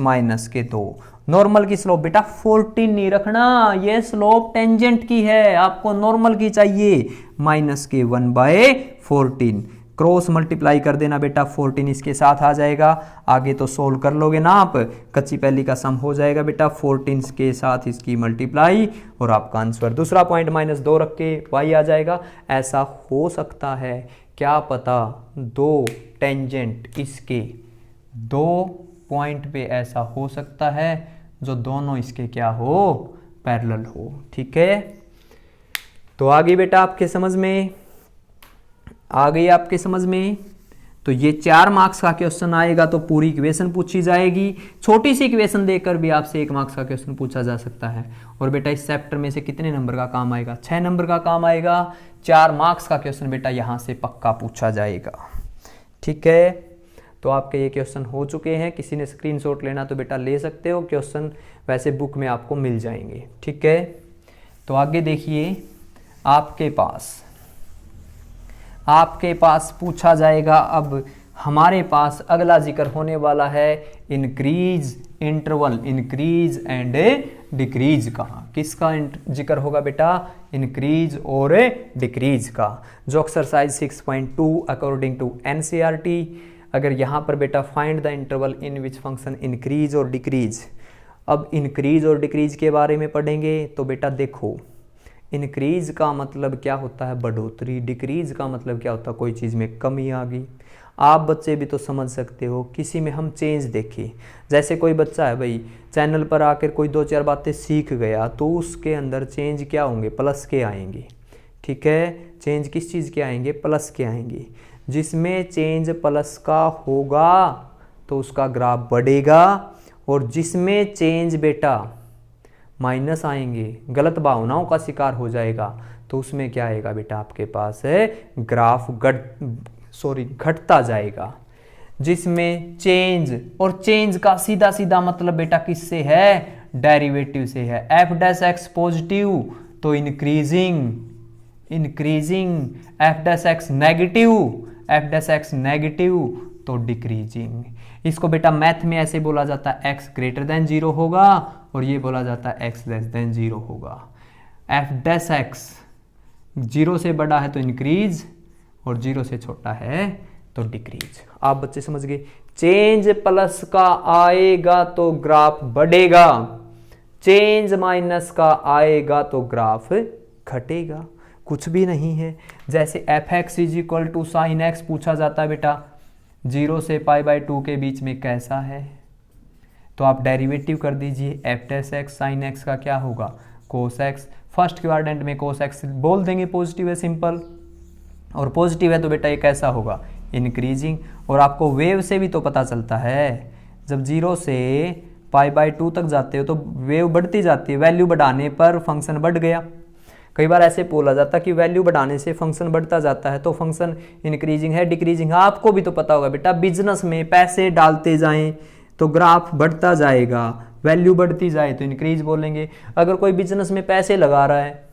- के 2। नॉर्मल की स्लोप बेटा 14 नहीं रखना, ये स्लोप टेंजेंट की है, आपको नॉर्मल की चाहिए, -के 1/14। क्रॉस मल्टीप्लाई कर देना बेटा, 14 इसके साथ आ जाएगा। आगे तो सोल्व कर लोगे ना आप, कच्ची पहली का सम हो जाएगा बेटा, 14 के साथ इसकी मल्टीप्लाई और आपका आंसर। दूसरा पॉइंट -2 रख के y आ जाएगा। ऐसा हो सकता है, क्या पता, 2 टेंजेंट इसके 2 पॉइंट पे ऐसा हो सकता है जो दोनों इसके क्या हो, पैरेलल हो, ठीक है। तो आ गई बेटा आपके समझ में, आ गई आपके समझ में। तो ये 4 मार्क्स का क्वेश्चन आएगा तो पूरी इक्वेशन पूछी जाएगी। छोटी सी इक्वेशन देकर भी आपसे 1 मार्क्स का क्वेश्चन पूछा जा सकता है। और बेटा इस चैप्टर में से कितने नंबर का काम आएगा, 6 नंबर का काम आएगा। 4 मार्क्स का क्वेश्चन बेटा यहाँ से पक्का पूछा जाएगा, ठीक है। तो आपके ये क्वेश्चन हो चुके हैं, किसी ने स्क्रीनशॉट लेना तो बेटा ले सकते हो, क्वेश्चन वैसे बुक में आपको मिल जाएंगे, ठीक है। तो आगे देखिए, आपके पास पूछा जाएगा, अब हमारे पास अगला जिक्र होने वाला है increase interval, increase and decrease का। किसका जिक्र होगा बेटा, इंक्रीज और डिक्रीज का, जो एक्सरसाइज 6.2 अकॉर्डिंग टू NCERT। अगर यहाँ पर बेटा find the interval in which function increase और डिक्रीज। अब इंक्रीज और डिक्रीज के बारे में पढ़ेंगे तो बेटा देखो, इंक्रीज का मतलब क्या होता है, बढ़ोतरी। डिक्रीज का मतलब क्या होता है, कोई चीज़ में कमी आ गई। आप बच्चे भी तो समझ सकते हो, किसी में हम चेंज देखें, जैसे कोई बच्चा है भाई, चैनल पर आकर कोई 2-4 बातें सीख गया तो उसके अंदर चेंज क्या होंगे, प्लस के आएंगे, ठीक है। चेंज किस चीज़ के आएंगे, प्लस के आएंगे। जिसमें चेंज प्लस का होगा तो उसका ग्राफ बढ़ेगा, और जिसमें चेंज बेटा माइनस आएंगे, गलत भावनाओं का शिकार हो जाएगा, तो उसमें क्या आएगा बेटा, आपके पास है ग्राफ घटता जाएगा। जिसमें चेंज, और चेंज का सीधा सीधा मतलब बेटा किससे है, डेरिवेटिव से है। एफ डैश एक्स पॉजिटिव तो increasing, F dash x negative, तो डिक्रीजिंग। इसको बेटा मैथ में ऐसे बोला जाता है एक्स ग्रेटर देन 0 होगा और ये बोला जाता है एक्स लेस देन 0 होगा। एफ डैश एक्स 0 से बड़ा है तो इंक्रीज और 0 से छोटा है तो डिक्रीज। आप बच्चे समझ गए। चेंज प्लस का आएगा तो ग्राफ बढ़ेगा, चेंज माइनस का आएगा तो ग्राफ घटेगा, कुछ भी नहीं है। जैसे f x is equal to sine x पूछा जाता है बेटा 0 से π/2 के बीच में कैसा है, तो आप डेरिवेटिव कर दीजिए। F dash x sign x का क्या होगा कोस एक्स, फर्स्ट क्वाड्रेंट में कोस एक्स बोल देंगे पॉजिटिव है सिंपल, और पॉजिटिव है तो बेटा ये कैसा होगा इंक्रीजिंग। और आपको वेव से भी तो पता चलता है, जब 0 से π/2 तक जाते हो तो वेव बढ़ती जाती है, वैल्यू बढ़ाने पर फंक्शन बढ़ गया। कई बार ऐसे बोला जाता है कि वैल्यू बढ़ाने से फंक्शन बढ़ता जाता है तो फंक्शन इंक्रीजिंग है डिक्रीजिंग है। आपको भी तो पता होगा बेटा, बिजनेस में पैसे डालते जाएं तो ग्राफ बढ़ता जाएगा, वैल्यू बढ़ती जाए तो इंक्रीज बोलेंगे। अगर कोई बिजनेस में पैसे लगा रहा है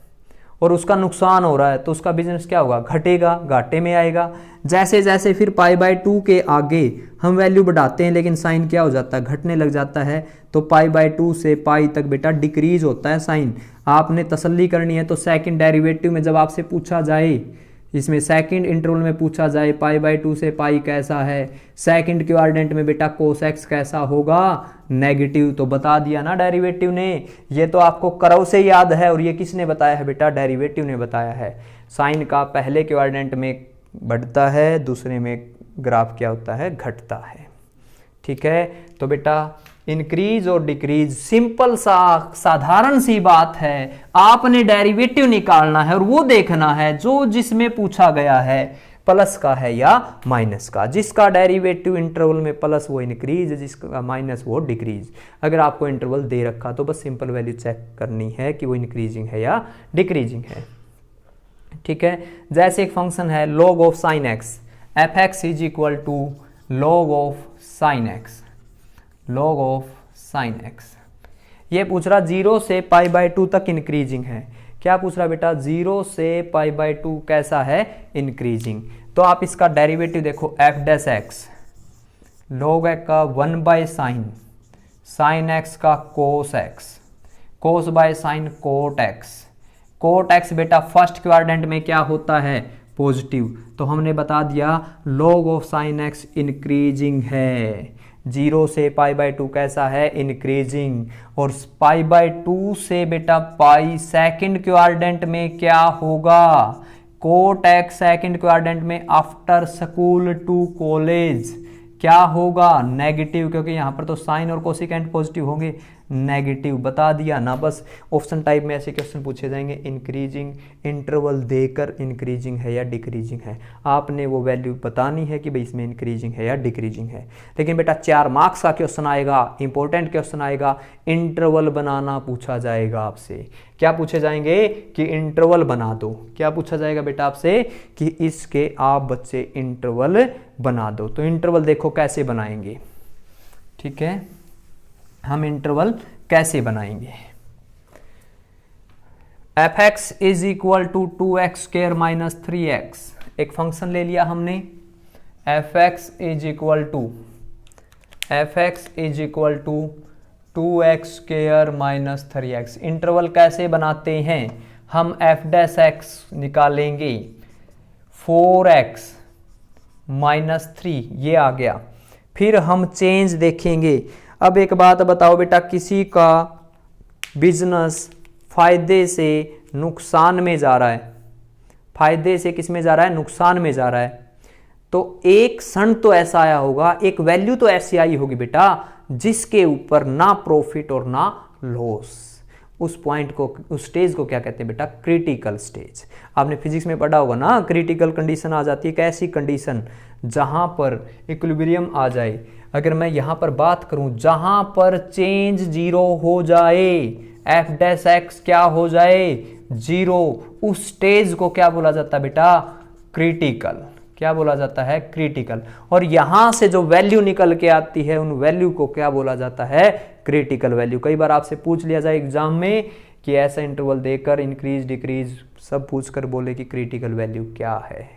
और उसका नुकसान हो रहा है तो उसका बिजनेस क्या होगा घटेगा, घाटे में आएगा। जैसे जैसे फिर π/2 के आगे हम वैल्यू बढ़ाते हैं लेकिन साइन क्या हो जाता है घटने लग जाता है, तो π/2 से π तक बेटा डिक्रीज होता है साइन। आपने तसल्ली करनी है तो सेकंड डेरिवेटिव में जब आपसे पूछा जाए, इसमें सेकंड इंटरवल में पूछा जाए π/2 से π कैसा है, सेकंड क्वाड्रेंट में बेटा कोस एक्स कैसा होगा नेगेटिव, तो बता दिया ना डेरिवेटिव ने। ये तो आपको करव से याद है और ये किसने बताया है बेटा डेरिवेटिव ने बताया है। साइन का पहले क्वाड्रेंट में बढ़ता है, दूसरे में ग्राफ क्या होता है घटता है। ठीक है, तो बेटा इंक्रीज और डिक्रीज सिंपल सा साधारण सी बात है। आपने डेरिवेटिव निकालना है और वो देखना है जो जिसमें पूछा गया है प्लस का है या माइनस का। जिसका डेरिवेटिव इंटरवल में प्लस वो इंक्रीज, जिसका माइनस वो डिक्रीज। अगर आपको इंटरवल दे रखा तो बस सिंपल वैल्यू चेक करनी है कि वो इंक्रीजिंग है या डिक्रीजिंग है। ठीक है, जैसे एक फंक्शन है log of sine x, f x is equal to log of sine x, log of sine x. ये पूछ रहा 0 से π/2 तक इंक्रीजिंग है। क्या पूछ रहा बेटा 0 से π/2 कैसा है इंक्रीजिंग। तो आप इसका डेरिवेटिव देखो, f dash x log x का 1/sin, साइन एक्स का cos x, cos by sine cot x. Cot x बेटा फर्स्ट क्वाड्रेंट में क्या होता है पॉजिटिव, तो हमने बता दिया log of sine x increasing है। 0 से π/2 कैसा है इंक्रीजिंग, और π/2 से बेटा पाई सेकंड क्वाड्रेंट में क्या होगा कोट एक्स, सेकंड क्वाड्रेंट में आफ्टर स्कूल टू कॉलेज क्या होगा नेगेटिव, क्योंकि यहां पर तो साइन और कोसिकेंट पॉजिटिव होंगे, नेगेटिव बता दिया ना। बस ऑप्शन टाइप में ऐसे क्वेश्चन पूछे जाएंगे इंक्रीजिंग इंटरवल देकर इंक्रीजिंग है या डिक्रीजिंग है। आपने वो वैल्यू बतानी है कि भाई इसमें इंक्रीजिंग है या डिक्रीजिंग है। लेकिन बेटा 4 मार्क्स का क्वेश्चन आएगा, इंपॉर्टेंट क्वेश्चन आएगा, इंटरवल बनाना पूछा जाएगा आपसे। क्या पूछे जाएंगे कि इंटरवल बना दो। क्या पूछा जाएगा बेटा आपसे कि इसके आप बच्चे इंटरवल बना दो। तो इंटरवल देखो कैसे बनाएंगे। ठीक है, हम इंटरवल कैसे बनाएंगे। F x is equal to 2x square minus 3x, एक फंक्शन ले लिया हमने। F x is equal to 2x square minus 3x। Interval कैसे बनाते हैं हम, एफ डैश एक्स निकालेंगे 4x माइनस 3, ये आ गया। फिर हम चेंज देखेंगे। अब एक बात बताओ बेटा, किसी का बिजनेस फायदे से नुकसान में जा रहा है, फायदे से किस में जा रहा है नुकसान में जा रहा है, तो एक क्षण तो ऐसा आया होगा, एक वैल्यू तो ऐसी आई होगी बेटा जिसके ऊपर ना प्रॉफिट और ना लॉस। उस पॉइंट को, उस स्टेज को क्या कहते हैं बेटा क्रिटिकल स्टेज। आपने फिजिक्स में पढ़ा होगा ना, क्रिटिकल कंडीशन आ जाती है। एक ऐसी कंडीशन जहां पर इक्विलिब्रियम आ जाए। अगर मैं यहां पर बात करूं जहां पर चेंज 0 हो जाए, एफ डैश एक्स क्या हो जाए 0, उस स्टेज को क्या बोला जाता है बेटा क्रिटिकल। क्या बोला जाता है, क्रिटिकल। और यहां से जो वैल्यू निकल के आती है उन वैल्यू को क्या बोला जाता है, क्रिटिकल वैल्यू। कई बार आपसे पूछ लिया जाए एग्जाम में कि ऐसा इंटरवल देकर इंक्रीज डिक्रीज सब पूछकर बोले कि क्रिटिकल वैल्यू क्या है।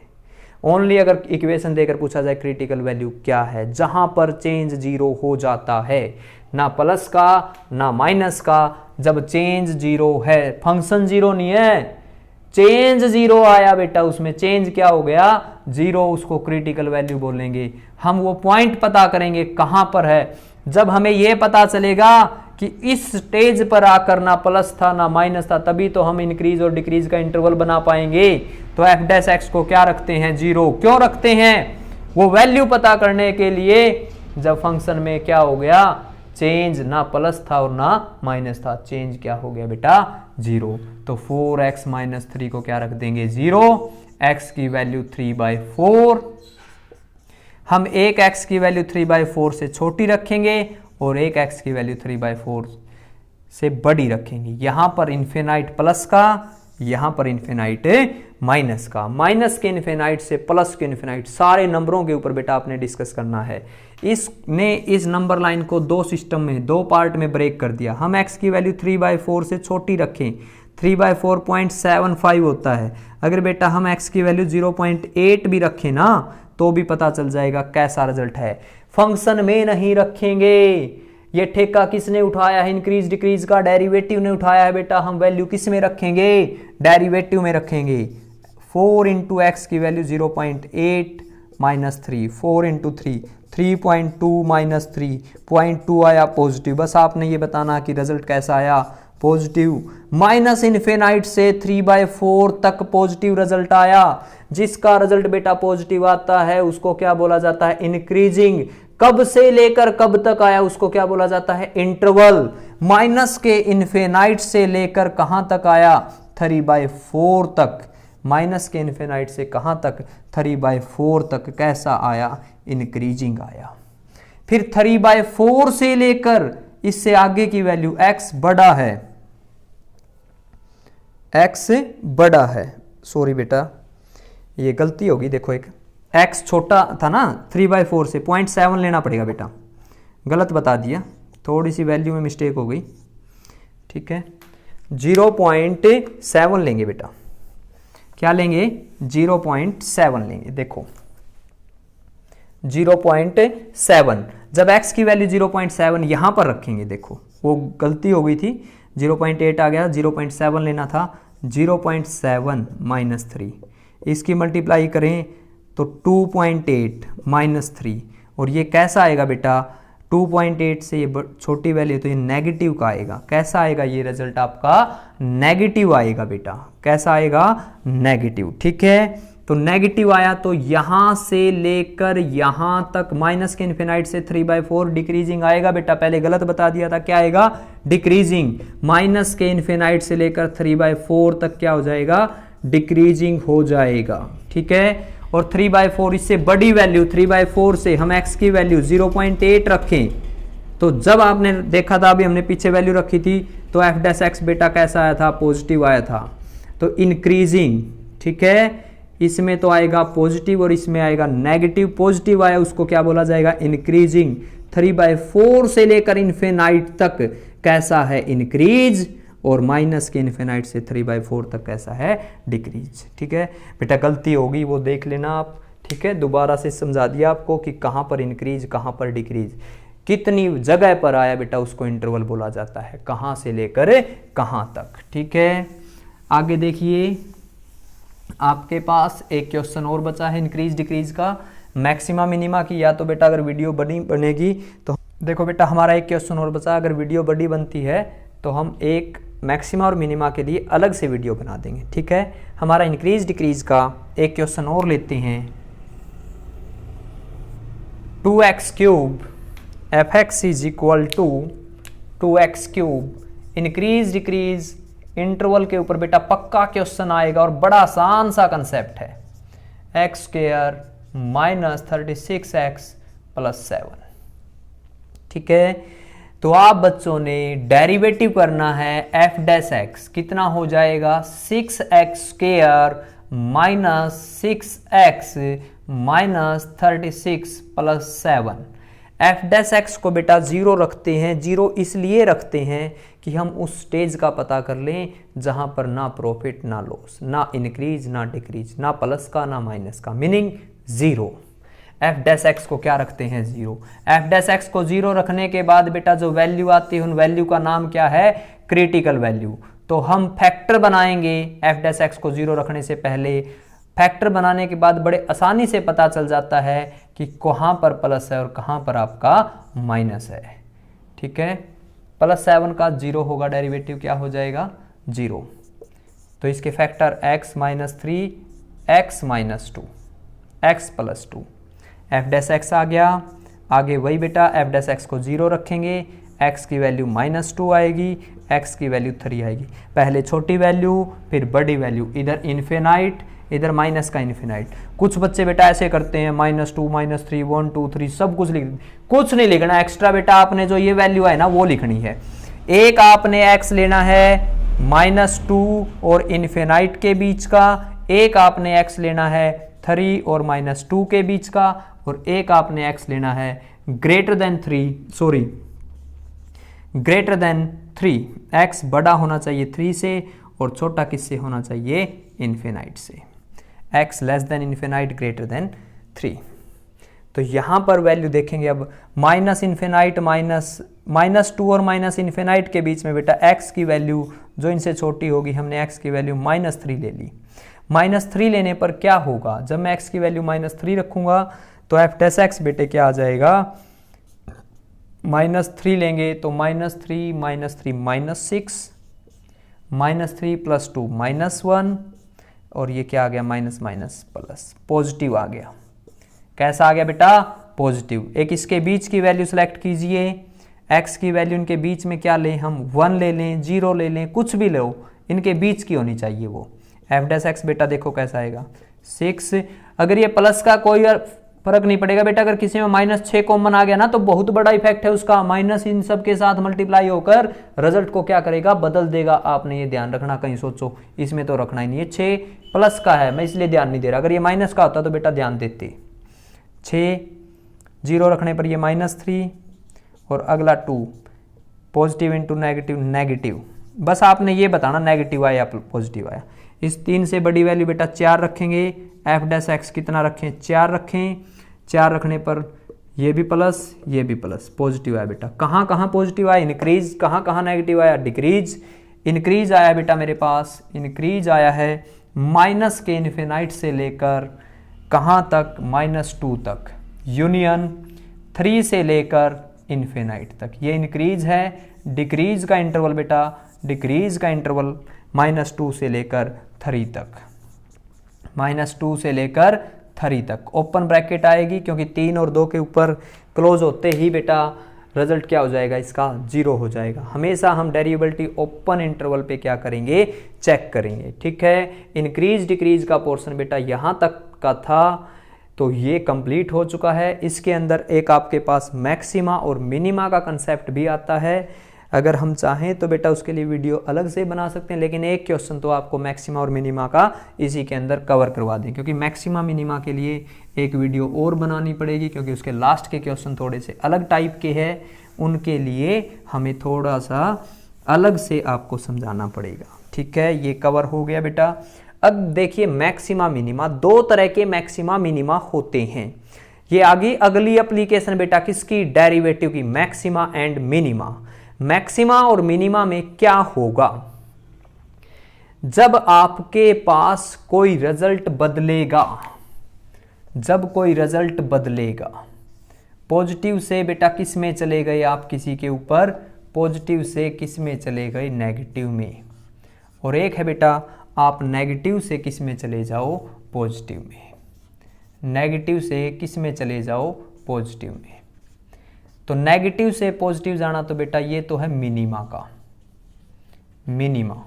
ओनली अगर इक्वेशन देकर पूछा जाए क्रिटिकल वैल्यू क्या है, जहां पर चेंज जीरो हो जाता है, ना प्लस का ना माइनस का, जब चेंज जीरो है, फंक्शन जीरो नहीं है, चेंज जीरो आया बेटा, उसमें चेंज क्या हो गया, जीरो, उसको क्रिटिकल वैल्यू बोलेंगे। हम वो पॉइंट पता करेंगे कहां पर है, जब हमें यह पता चलेगा कि इस स्टेज पर आकर ना प्लस था ना माइनस था, तभी तो हम इंक्रीज और डिक्रीज का इंटरवल बना पाएंगे। तो एफ डैश एक्स को क्या रखते हैं, जीरो। क्यों रखते हैं, वो वैल्यू पता करने के लिए जब फंक्शन में क्या हो गया, चेंज ना प्लस था और ना माइनस था, चेंज क्या हो गया बेटा, जीरो। तो 4x माइनस 3 को क्या रख देंगे, जीरो। x की वैल्यू 3/4, हम एक x की वैल्यू 3/4 से छोटी रखेंगे और एक x की वैल्यू 3/4 से बड़ी रखेंगे। यहां पर इन्फिनाइट प्लस का, यहां पर इन्फिनाइट माइनस का। माइनस के इन्फिनाइट से प्लस के इन्फिनाइट, सारे नंबरों के ऊपर बेटा आपने डिस्कस करना है। इसने इस नंबर लाइन को दो सिस्टम में, दो पार्ट में ब्रेक कर दिया। हम x की वैल्यू 3/4 से छोटी रखें, 3/4.75 होता है। अगर बेटा हम x की वैल्यू 0.8 भी रखें ना, तो भी पता चल जाएगा कैसा रिजल्ट है। फंक्शन में नहीं रखेंगे। ये ठेका किसने उठाया है, इंक्रीज डिक्रीज का, डेरिवेटिव ने उठाया है बेटा। हम वैल्यू किस में रखेंगे, डेरिवेटिव में रखेंगे। 4 इंटू एक्स की वैल्यू 0.8 माइनस 3, 4 इंटू 3 3.2 माइनस 3.2 आया पॉजिटिव। बस आपने ये बताना कि रिजल्ट कैसा आया, पॉजिटिव। माइनस इन्फिनाइट से 3/4 तक पॉजिटिव रिजल्ट आया। जिसका रिजल्ट बेटा पॉजिटिव आता है उसको क्या बोला जाता है, इंक्रीजिंग। कब से लेकर कब तक आया उसको क्या बोला जाता है, इंटरवल। माइनस के इन्फिनाइट से लेकर कहां तक आया, 3/4 तक। माइनस के इन्फिनाइट से कहां तक, 3/4 तक। कैसा आया, इंक्रीजिंग आया। फिर 3/4 से लेकर इससे आगे की वैल्यू x बड़ा है, x बड़ा है, सॉरी बेटा ये गलती होगी, देखो एक x छोटा था ना 3/4 से, 0.7 लेना पड़ेगा बेटा, गलत बता दिया, थोड़ी सी वैल्यू में मिस्टेक हो गई, ठीक है। 0.7 लेंगे बेटा, क्या लेंगे, 0.7 लेंगे। देखो 0.7, जब x की वैल्यू 0.7 यहां पर रखेंगे, देखो वो गलती हो गई थी, 0.8 आ गया, 0.7 लेना था। 0.7 माइनस 3, इसकी मल्टीप्लाई करें तो 2.8 माइनस 3, और ये कैसा आएगा बेटा, 2.8 से ये छोटी वैल्यू तो ये नेगेटिव का आएगा। कैसा आएगा ये रिजल्ट आपका, नेगेटिव आएगा बेटा। कैसा आएगा, नेगेटिव, ठीक है। तो नेगेटिव आया तो यहां से लेकर यहां तक माइनस के इन्फिनाइट से 3/4 डिक्रीजिंग आएगा बेटा। पहले गलत बता दिया था, क्या आएगा, डिक्रीजिंग। माइनस के इन्फिनाइट से लेकर 3/4 तक क्या हो जाएगा, डिक्रीजिंग हो जाएगा, ठीक है। और 3/4 इससे बड़ी वैल्यू, 3/4 से हम x की वैल्यू 0.8 रखें, तो जब आपने देखा था, अभी हमने पीछे वैल्यू रखी थी, तो f डैश x बेटा कैसा आया था, पॉजिटिव आया था। तो इंक्रीजिंग, ठीक है, इसमें तो आएगा पॉजिटिव और इसमें आएगा नेगेटिव। पॉजिटिव आया उसको क्या बोला जाएगा, इंक्रीजिंग। 3/4 से लेकर इन्फिनाइट तक कैसा है, इंक्रीज, और माइनस के इन्फिनाइट से 3/4 तक कैसा है, डिक्रीज, ठीक है। बेटा गलती होगी वो देख लेना आप, ठीक है। दोबारा से समझा दिया आपको कि कहां पर इंक्रीज कहां पर डिक्रीज, कितनी जगह पर आया बेटा, उसको इंटरवल बोला जाता है, कहां से लेकर कहां तक, ठीक है। आगे देखिए, आपके पास एक क्वेश्चन और बचा है इंक्रीज डिक्रीज का, मैक्सिमा मिनिमा की। या तो बेटा अगर वीडियो बड़ी बनेगी तो देखो बेटा, हमारा एक क्वेश्चन और बचा, अगर वीडियो बड़ी बनती है तो हम एक मैक्सिमा और मिनिमा के लिए अलग से वीडियो बना देंगे, ठीक है। हमारा इंक्रीज डिक्रीज का एक क्वेश्चन और लेते हैं। 2x³ f(x) is equal to 2x³ increase decrease interval के ऊपर बेटा पक्का क्वेश्चन आएगा, और बड़ा आसान सा कंसेप्ट है। x² माइनस 36x प्लस 7, ठीक है। तो आप बच्चों ने डेरिवेटिव करना है f डैश x, कितना हो जाएगा, 6x² -6x -36 + 7। F dash x को बेटा 0 रखते हैं। 0 इसलिए रखते हैं कि हम उस स्टेज का पता कर लें जहां पर ना प्रॉफिट ना लॉस, ना इंक्रीज ना डिक्रीज, ना प्लस का ना माइनस का, मीनिंग 0। एफ डैश एक्स को क्या रखते हैं 0। एफ डैश एक्स को 0 रखने के बाद बेटा जो वैल्यू आती है उन वैल्यू का नाम क्या है, क्रिटिकल वैल्यू। तो हम फैक्टर बनाएंगे एफ डैश एक्स को 0 रखने से पहले। फैक्टर बनाने के बाद बड़े आसानी से पता चल जाता है कि कहां पर प्लस है और कहां पर आपका माइनस है। ठीक है, +7 का 0 होगा, डेरिवेटिव क्या हो जाएगा 0। तो इसके factor x -3 x -2 x + 2। F dash x आ गया। आगे वही बेटा एफ डैश एक्स को 0 रखेंगे, x की वैल्यू -2 आएगी, x की वैल्यू 3 आएगी। पहले छोटी वैल्यू फिर बड़ी वैल्यू, इधर इन्फिनाइट इधर माइनस का इन्फिनाइट। कुछ बच्चे बेटा ऐसे करते हैं -2 -3 1 2 3 सब कुछ कुछ नहीं लिखना एक्स्ट्रा बेटा। आपने जो ये वैल्यू है ना वो लिखनी है। एक आपने x लेना है -2 और इन्फिनाइट के बीच का, एक आपने x लेना है 3 और -2 के बीच का, और एक आपने x लेना है ग्रेटर देन 3। x बड़ा होना चाहिए 3 से और छोटा किससे होना चाहिए, इन्फिनाइट से। x less than infinite greater than 3। तो यहां पर वैल्यू देखेंगे अब -इन्फिनाइट -2 और -इन्फिनाइट के बीच में बेटा x की वैल्यू जो इनसे छोटी होगी, हमने x की वैल्यू -3 ले ली। -3 लेने पर क्या होगा, जब मैं x की वैल्यू -3 रखूंगा तो एफ डैश एक्स बेटे क्या आ जाएगा, -3 लेंगे तो -3 -3 -6 -3 + 2 -1 और ये क्या आ गया माइनस माइनस प्लस, पॉजिटिव आ गया। कैसा आ गया बेटा, पॉजिटिव। एक इसके बीच की वैल्यू सेलेक्ट कीजिए, x की वैल्यू इनके बीच में क्या लें हम, 1 ले लें 0 ले लें, कुछ भी लो, इनके बीच की होनी चाहिए वो। एफ डैश एक्स बेटा देखो कैसा आएगा 6। अगर ये प्लस का कोई फर्क नहीं पड़ेगा बेटा, अगर किसी में -6 कॉमन आ गया ना तो बहुत बड़ा इफेक्ट है उसका, माइनस इन सब के साथ मल्टीप्लाई होकर रिजल्ट को क्या करेगा, बदल देगा। आपने ये ध्यान रखना, कहीं सोचो इसमें तो रखना ही नहीं है। 6 प्लस का है, मैं इसलिए ध्यान नहीं दे रहा, अगर ये माइनस का होता तो बेटा ध्यान देते। 6 0 रखने पर ये -3 और अगला 2, पॉजिटिव इंटू नेगेटिव नेगेटिव। बस आपने ये बताना नेगेटिव आया या पॉजिटिव आया। इस 3 से बड़ी वैल्यू बेटा 4 रखेंगे, एफ डैश एक्स कितना रखें, 4 रखें। 4 रखने पर ये भी प्लस ये भी प्लस, पॉजिटिव आया बेटा। कहाँ कहाँ पॉजिटिव आया, इंक्रीज, कहाँ कहाँ नेगेटिव आया, डिक्रीज। इंक्रीज आया बेटा मेरे पास, इंक्रीज आया है माइनस के इन्फिनाइट से लेकर कहाँ तक, -2 तक, यूनियन 3 से लेकर इन्फिनाइट तक, ये इंक्रीज है। डिक्रीज का इंटरवल बेटा, डिक्रीज का इंटरवल -2 से लेकर 3 तक, -2 से लेकर 3 तक ओपन ब्रैकेट आएगी, क्योंकि 3 और 2 के ऊपर क्लोज होते ही बेटा रिजल्ट क्या हो जाएगा, इसका 0 हो जाएगा। हमेशा हम डेरिवेबिलिटी ओपन इंटरवल पे क्या करेंगे, चेक करेंगे। ठीक है, इंक्रीज डिक्रीज का पोर्शन बेटा यहाँ तक का था, तो ये कंप्लीट हो चुका है। इसके अंदर एक आपके पास मैक्सिमा और मिनिमा का कंसेप्ट भी आता है। अगर हम चाहें तो बेटा उसके लिए वीडियो अलग से बना सकते हैं, लेकिन एक क्वेश्चन तो आपको मैक्सिमा और मिनिमा का इसी के अंदर कवर करवा दें, क्योंकि मैक्सिमा मिनिमा के लिए एक वीडियो और बनानी पड़ेगी, क्योंकि उसके लास्ट के क्वेश्चन थोड़े से अलग टाइप के हैं, उनके लिए हमें थोड़ा सा अलग से आपको समझाना पड़ेगा। ठीक है, ये कवर हो गया बेटा। अब देखिए मैक्सिमा मिनिमा, 2 तरह के मैक्सिमा मिनिमा होते हैं। ये आगे अगली एप्लीकेशन बेटा किसकी, डेरिवेटिव की, मैक्सिमा एंड मिनिमा। मैक्सिमा और मिनिमा में क्या होगा, जब आपके पास कोई रिजल्ट बदलेगा, जब कोई रिजल्ट बदलेगा, पॉजिटिव से बेटा किस में चले गए आप, किसी के ऊपर, पॉजिटिव से किस में चले गए, नेगेटिव में। और एक है बेटा आप नेगेटिव से किस में चले जाओ, पॉजिटिव में। नेगेटिव से किस में चले जाओ, पॉजिटिव में। तो नेगेटिव से पॉजिटिव जाना तो बेटा ये तो है मिनिमा का, मिनिमा,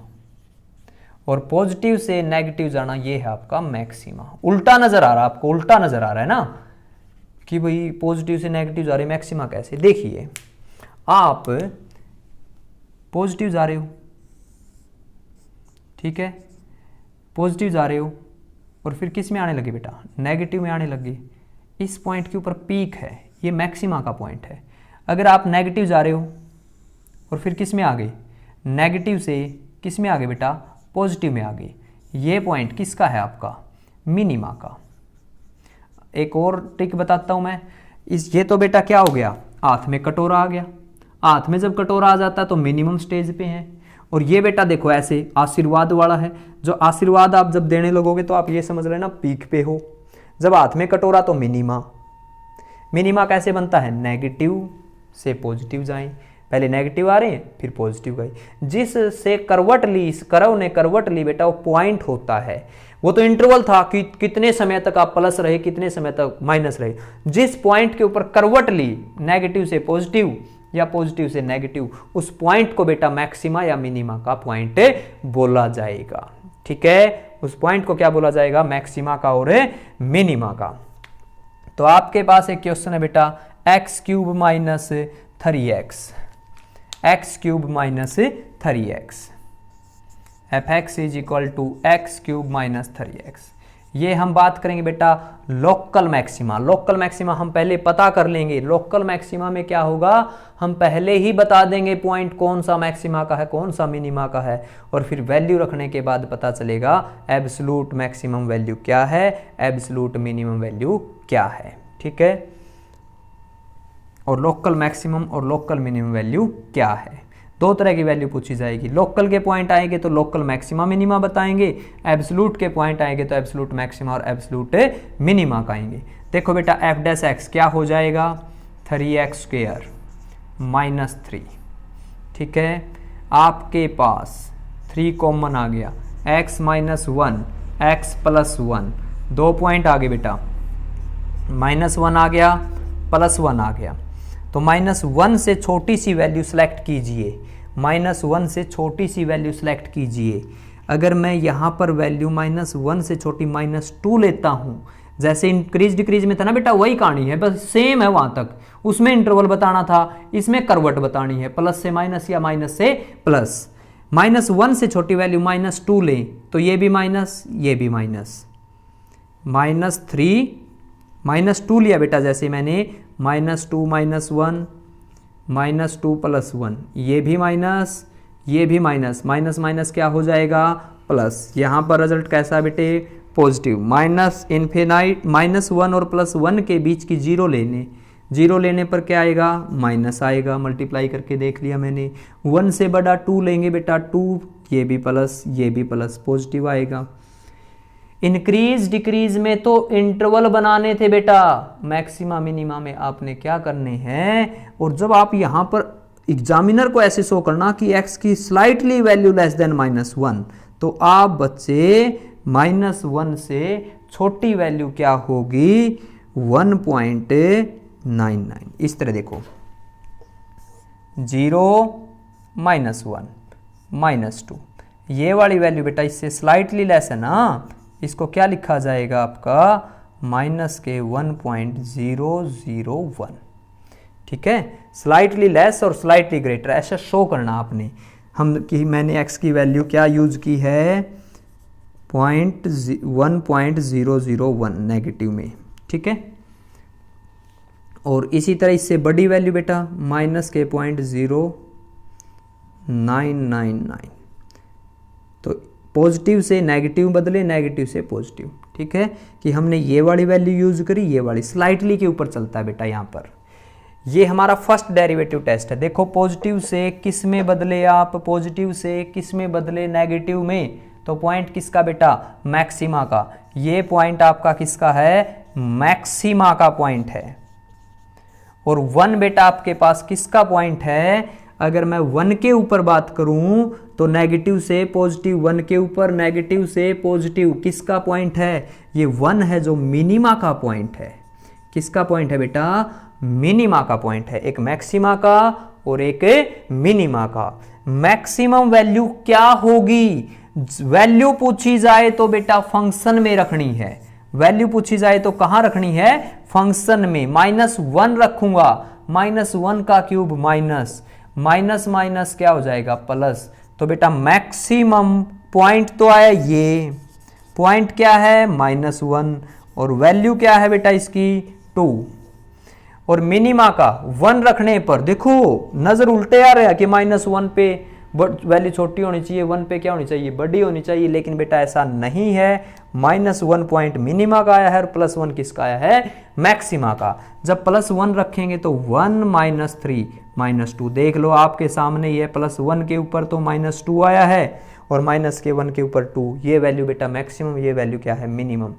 और पॉजिटिव से नेगेटिव जाना ये है आपका मैक्सिमा। उल्टा नजर आ रहा है आपको, उल्टा नजर आ रहा है ना कि भाई पॉजिटिव से नेगेटिव जा रहे, मैक्सिमा कैसे। देखिए आप पॉजिटिव जा रहे हो, ठीक है, पॉजिटिव जा रहे हो, और फिर किस में आने लगी बेटा, नेगेटिव में आने लगी। इस पॉइंट के ऊपर पीक है, ये मैक्सिमा का पॉइंट है। अगर आप नेगेटिव जा रहे हो और फिर किस में आ गए, नेगेटिव से किस में आ गए बेटा, पॉजिटिव में आ गए, ये पॉइंट किसका है आपका, मिनिमा का। एक और ट्रिक बताता हूं मैं। ये तो बेटा क्या हो गया, हाथ में कटोरा आ गया। हाथ में जब कटोरा आ जाता है तो मिनिमम स्टेज पे है। और ये बेटा देखो ऐसे आशीर्वाद वाला है, जो आशीर्वाद आप जब देने लगोगे तो आप ये समझ लेना पीक पे हो। जब हाथ में कटोरा तो मिनिमा। मिनिमा कैसे बनता है, नेगेटिव से पॉजिटिव जाएं, पहले नेगेटिव आ रहे हैं फिर पॉजिटिव गए, जिससे करवट ली, इस करव ने करवट ली बेटा, वो पॉइंट होता है। वो तो इंटरवल था कि कितने समय तक आप प्लस रहे, कितने समय तक माइनस रहे। जिस पॉइंट के ऊपर करवट ली, नेगेटिव से पॉजिटिव या पॉजिटिव से नेगेटिव, उस पॉइंट को बेटा मैक्सिमा या मिनिमा का पॉइंट बोला जाएगा। ठीक है, उस पॉइंट को क्या बोला जाएगा, मैक्सिमा का और मिनिमा का। तो आपके पास एक क्वेश्चन है बेटा, x cube minus 3x, x cube minus 3x, f x is equal to x cube minus 3x। ये हम बात करेंगे बेटा लोकल मैक्सिमा। लोकल मैक्सिमा हम पहले पता कर लेंगे। लोकल मैक्सिमा में क्या होगा, हम पहले ही बता देंगे पॉइंट कौन सा मैक्सिमा का है, कौन सा मिनिमा का है, और फिर वैल्यू रखने के बाद पता चलेगा एब्सोल्यूट मैक्सिमम वैल्यू क्या है, एब्सोल्यूट मिनिमम वैल्यू क्या है। ठीक है, और लोकल मैक्सिमम और लोकल मिनिमम वैल्यू क्या है, दो तरह की वैल्यू पूछी जाएगी। लोकल के पॉइंट आएंगे तो लोकल मैक्सिमा मिनिमा बताएंगे, एब्सोल्यूट के पॉइंट आएंगे तो एब्सोल्यूट मैक्सिमा और एब्सोल्यूट मिनिमा का आएंगे। देखो बेटा एफ डैश एक्स क्या हो जाएगा, 3x स्क्वायर माइनस 3। ठीक है, आपके पास 3 कॉमन आ गया, x minus 1, x plus 1, 2 point आ गए बेटा, माइनस 1 आ गया, प्लस 1 आ गया। तो -1 से छोटी सी वैल्यू सेलेक्ट कीजिए, -1 से छोटी सी वैल्यू सेलेक्ट कीजिए। अगर मैं यहाँ पर वैल्यू -1 से छोटी -2 लेता हूँ, जैसे इंक्रीज डिक्रीज में था ना बेटा, वही कहानी है, बस सेम है वहाँ तक। उसमें इंटरवल बताना था, इसमें करवट बतानी है, प्लस से माइनस या माइनस से प्लस। -1 से छोटी वैल्यू -2 लें तो ये भी माइनस, ये भी माइनस, -3 -2 लिया बेटा, जैसे मैंने -2 -1 -2 प्लस 1, ये भी माइनस, ये भी माइनस, माइनस माइनस क्या हो जाएगा प्लस। यहाँ पर रिजल्ट कैसा बेटे, पॉजिटिव। माइनस इन्फिनाइट, -1 और +1 के बीच की जीरो लेने, जीरो लेने पर क्या आएगा, माइनस आएगा। मल्टीप्लाई करके देख लिया मैंने। 1 से बड़ा 2 लेंगे बेटा, 2, ये भी प्लस, ये भी प्लस, पॉजिटिव आएगा। इंक्रीज डिक्रीज में तो इंटरवल बनाने थे बेटा, मैक्सिमा मिनिमा में आपने क्या करने हैं। और जब आप यहां पर एग्जामिनर को ऐसे शो करना कि x की स्लाइटली वैल्यू लेस देन -1, तो आप बच्चे -1 से छोटी वैल्यू क्या होगी, 1.99। इस तरह देखो, 0 -1 -2, ये वाली वैल्यू बेटा इससे स्लाइटली लेस है ना, इसको क्या लिखा जाएगा आपका -1.001। ठीक है, स्लाइटली लेस और स्लाइटली ग्रेटर ऐसा शो करना आपने। हम कि मैंने x की वैल्यू क्या यूज की है, 1.001 नेगेटिव में। ठीक है, और इसी तरह इससे बड़ी वैल्यू बेटा -0.0999। तो पॉजिटिव से नेगेटिव बदले, नेगेटिव से पॉजिटिव। ठीक है, कि हमने ये वाली वैल्यू यूज करी, ये वाली स्लाइटली के ऊपर चलता है बेटा। यहाँ पर ये हमारा फर्स्ट डेरिवेटिव टेस्ट है। देखो पॉजिटिव से किस में बदले आप, पॉजिटिव से किस में बदले, नेगेटिव में। तो पॉइंट किसका बेटा, मैक्सिमा का। ये पॉइंट आपका किसका है, मैक्सिमा का पॉइंट है। और 1 बेटा आपके पास किसका पॉइंट है। अगर मैं 1 के ऊपर बात करूं तो नेगेटिव से पॉजिटिव, 1 के ऊपर नेगेटिव से पॉजिटिव, किसका पॉइंट है, ये 1 है जो मिनिमा का पॉइंट है। किसका पॉइंट है बेटा, मिनिमा का पॉइंट है। एक मैक्सिमा का और एक मिनिमा का। मैक्सिमम वैल्यू क्या होगी, वैल्यू पूछी जाए तो बेटा फंक्शन में रखनी है। वैल्यू पूछी जाए तो कहां रखनी है, फंक्शन में। -1 रखूंगा, -1 का क्यूब माइनस, माइनस माइनस क्या हो जाएगा प्लस। तो बेटा मैक्सिमम पॉइंट तो आया ये, पॉइंट क्या है -1 और वैल्यू क्या है बेटा इसकी 2। और मिनिमा का 1 रखने पर देखो नजर उल्टे आ रहा है कि -1 पे वैल्यू छोटी होनी चाहिए, 1 पे क्या होनी चाहिए, बड़ी होनी चाहिए, लेकिन बेटा ऐसा नहीं है। -1 पॉइंट मिनिमा का आया है और +1 किसका आया है, मैक्सिमा का। जब +1 रखेंगे तो 1 -3 -2, देख लो आपके सामने ये +1 के ऊपर तो -2 आया है और -1 के ऊपर 2, ये वैल्यू बेटा मैक्सिमम, ये वैल्यू क्या है, मिनिमम।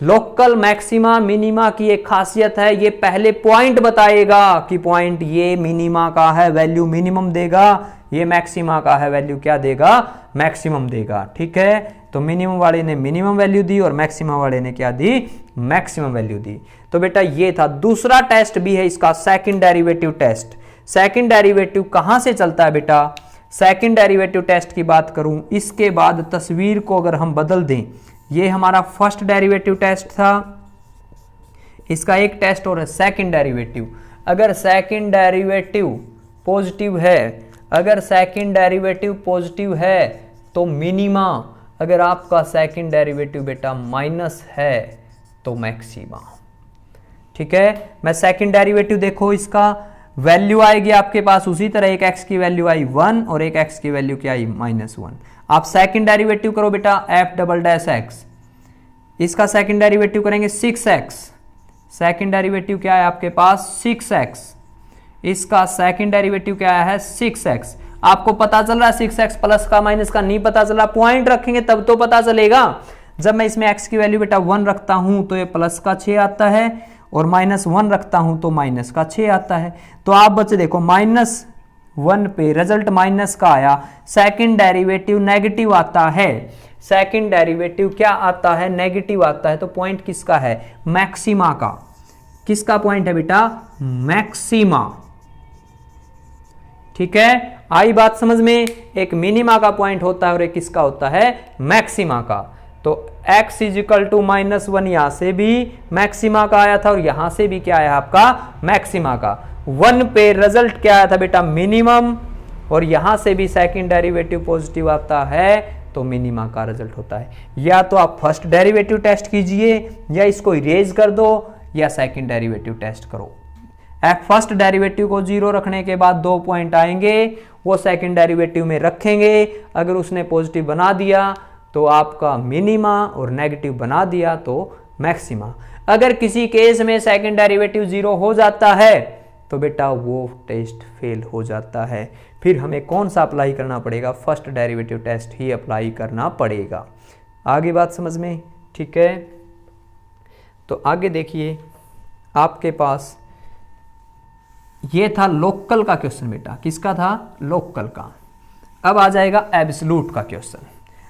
लोकल मैक्सिमा मिनिमा की एक खासियत है, ये पहले पॉइंट बताएगा कि पॉइंट ये मिनिमा का है, वैल्यू मिनिमम देगा, ये मैक्सिमा का है, वैल्यू क्या देगा, मैक्सिमम देगा। ठीक है, तो मिनिमम वाले ने मिनिमम वैल्यू दी और मैक्सिमम वाले ने क्या दी, मैक्सिमम वैल्यू दी। तो बेटा ये था। दूसरा टेस्ट भी है इसका, second derivative test. Second derivative कहां से चलता है बेटा, सेकंड डेरिवेटिव टेस्ट की बात करूं, इसके बाद तस्वीर को अगर हम बदल दें, ये हमारा फर्स्ट डेरिवेटिव टेस्ट था, इसका एक टेस्ट और है सेकंड डेरिवेटिव। अगर सेकंड डेरिवेटिव पॉजिटिव है, अगर सेकंड डेरिवेटिव पॉजिटिव है तो मिनिमा, अगर आपका सेकंड डेरिवेटिव बेटा माइनस है तो मैक्सिमा। ठीक है, मैं सेकंड डेरिवेटिव देखो, इसका वैल्यू आएगी आपके पास उसी तरह, एक x की वैल्यू आई 1 और एक x की वैल्यू क्या आई -1। आप सेकंड डेरिवेटिव करो बेटा f'(x), इसका सेकंड डेरिवेटिव करेंगे 6x, सेकंड डेरिवेटिव क्या है आपके पास 6x, इसका सेकंड डेरिवेटिव क्या है 6x। आपको पता चल रहा है 6x प्लस का माइनस का नहीं पता चला, पॉइंट रखेंगे तब तो पता चलेगा। जब मैं इसमें x की वैल्यू बेटा 1 रखता हूं तो ये प्लस का 6 आता है और -1 रखता हूं तो माइनस का 6 आता है। तो आप बच्चे देखो -1 पे रिजल्ट माइनस का आया, सेकंड डेरिवेटिव नेगेटिव आता है, सेकंड डेरिवेटिव क्या आता है, नेगेटिव आता है। तो पॉइंट किसका है, मैक्सिमा का। किसका पॉइंट है बेटा, मैक्सिमा। ठीक है, आई बात समझ में। एक मिनिमा का पॉइंट होता है और एक किसका होता है, मैक्सिमा का। तो x = -1 यहां से भी मैक्सिमा का आया था और यहां से भी क्या आया आपका, मैक्सिमा का। 1 पे रिजल्ट क्या आया था बेटा, मिनिमम, और यहां से भी सेकंड डेरिवेटिव पॉजिटिव आता है तो मिनिमा का रिजल्ट होता है। या तो आप फर्स्ट डेरिवेटिव टेस्ट कीजिए या इसको इरेज कर दो या सेकंड डेरिवेटिव टेस्ट करो। फर्स्ट डेरिवेटिव को 0 रखने के बाद 2 पॉइंट आएंगे, वो सेकंड डेरिवेटिव में रखेंगे, अगर उसने पॉजिटिव बना दिया तो आपका मिनिमा और नेगेटिव बना दिया तो मैक्सिमा। अगर किसी केस में सेकंड डेरिवेटिव 0 हो जाता है तो बेटा वो टेस्ट फेल हो जाता है, फिर हमें कौन सा अप्लाई करना पड़ेगा, फर्स्ट डेरिवेटिव टेस्ट ही अप्लाई करना पड़ेगा। आगे बात समझ में, ठीक है। तो आगे देखिए, आपके पास ये था लोकल का क्वेश्चन बेटा, किसका था, लोकल का। अब आ जाएगा एब्सोल्यूट का क्वेश्चन।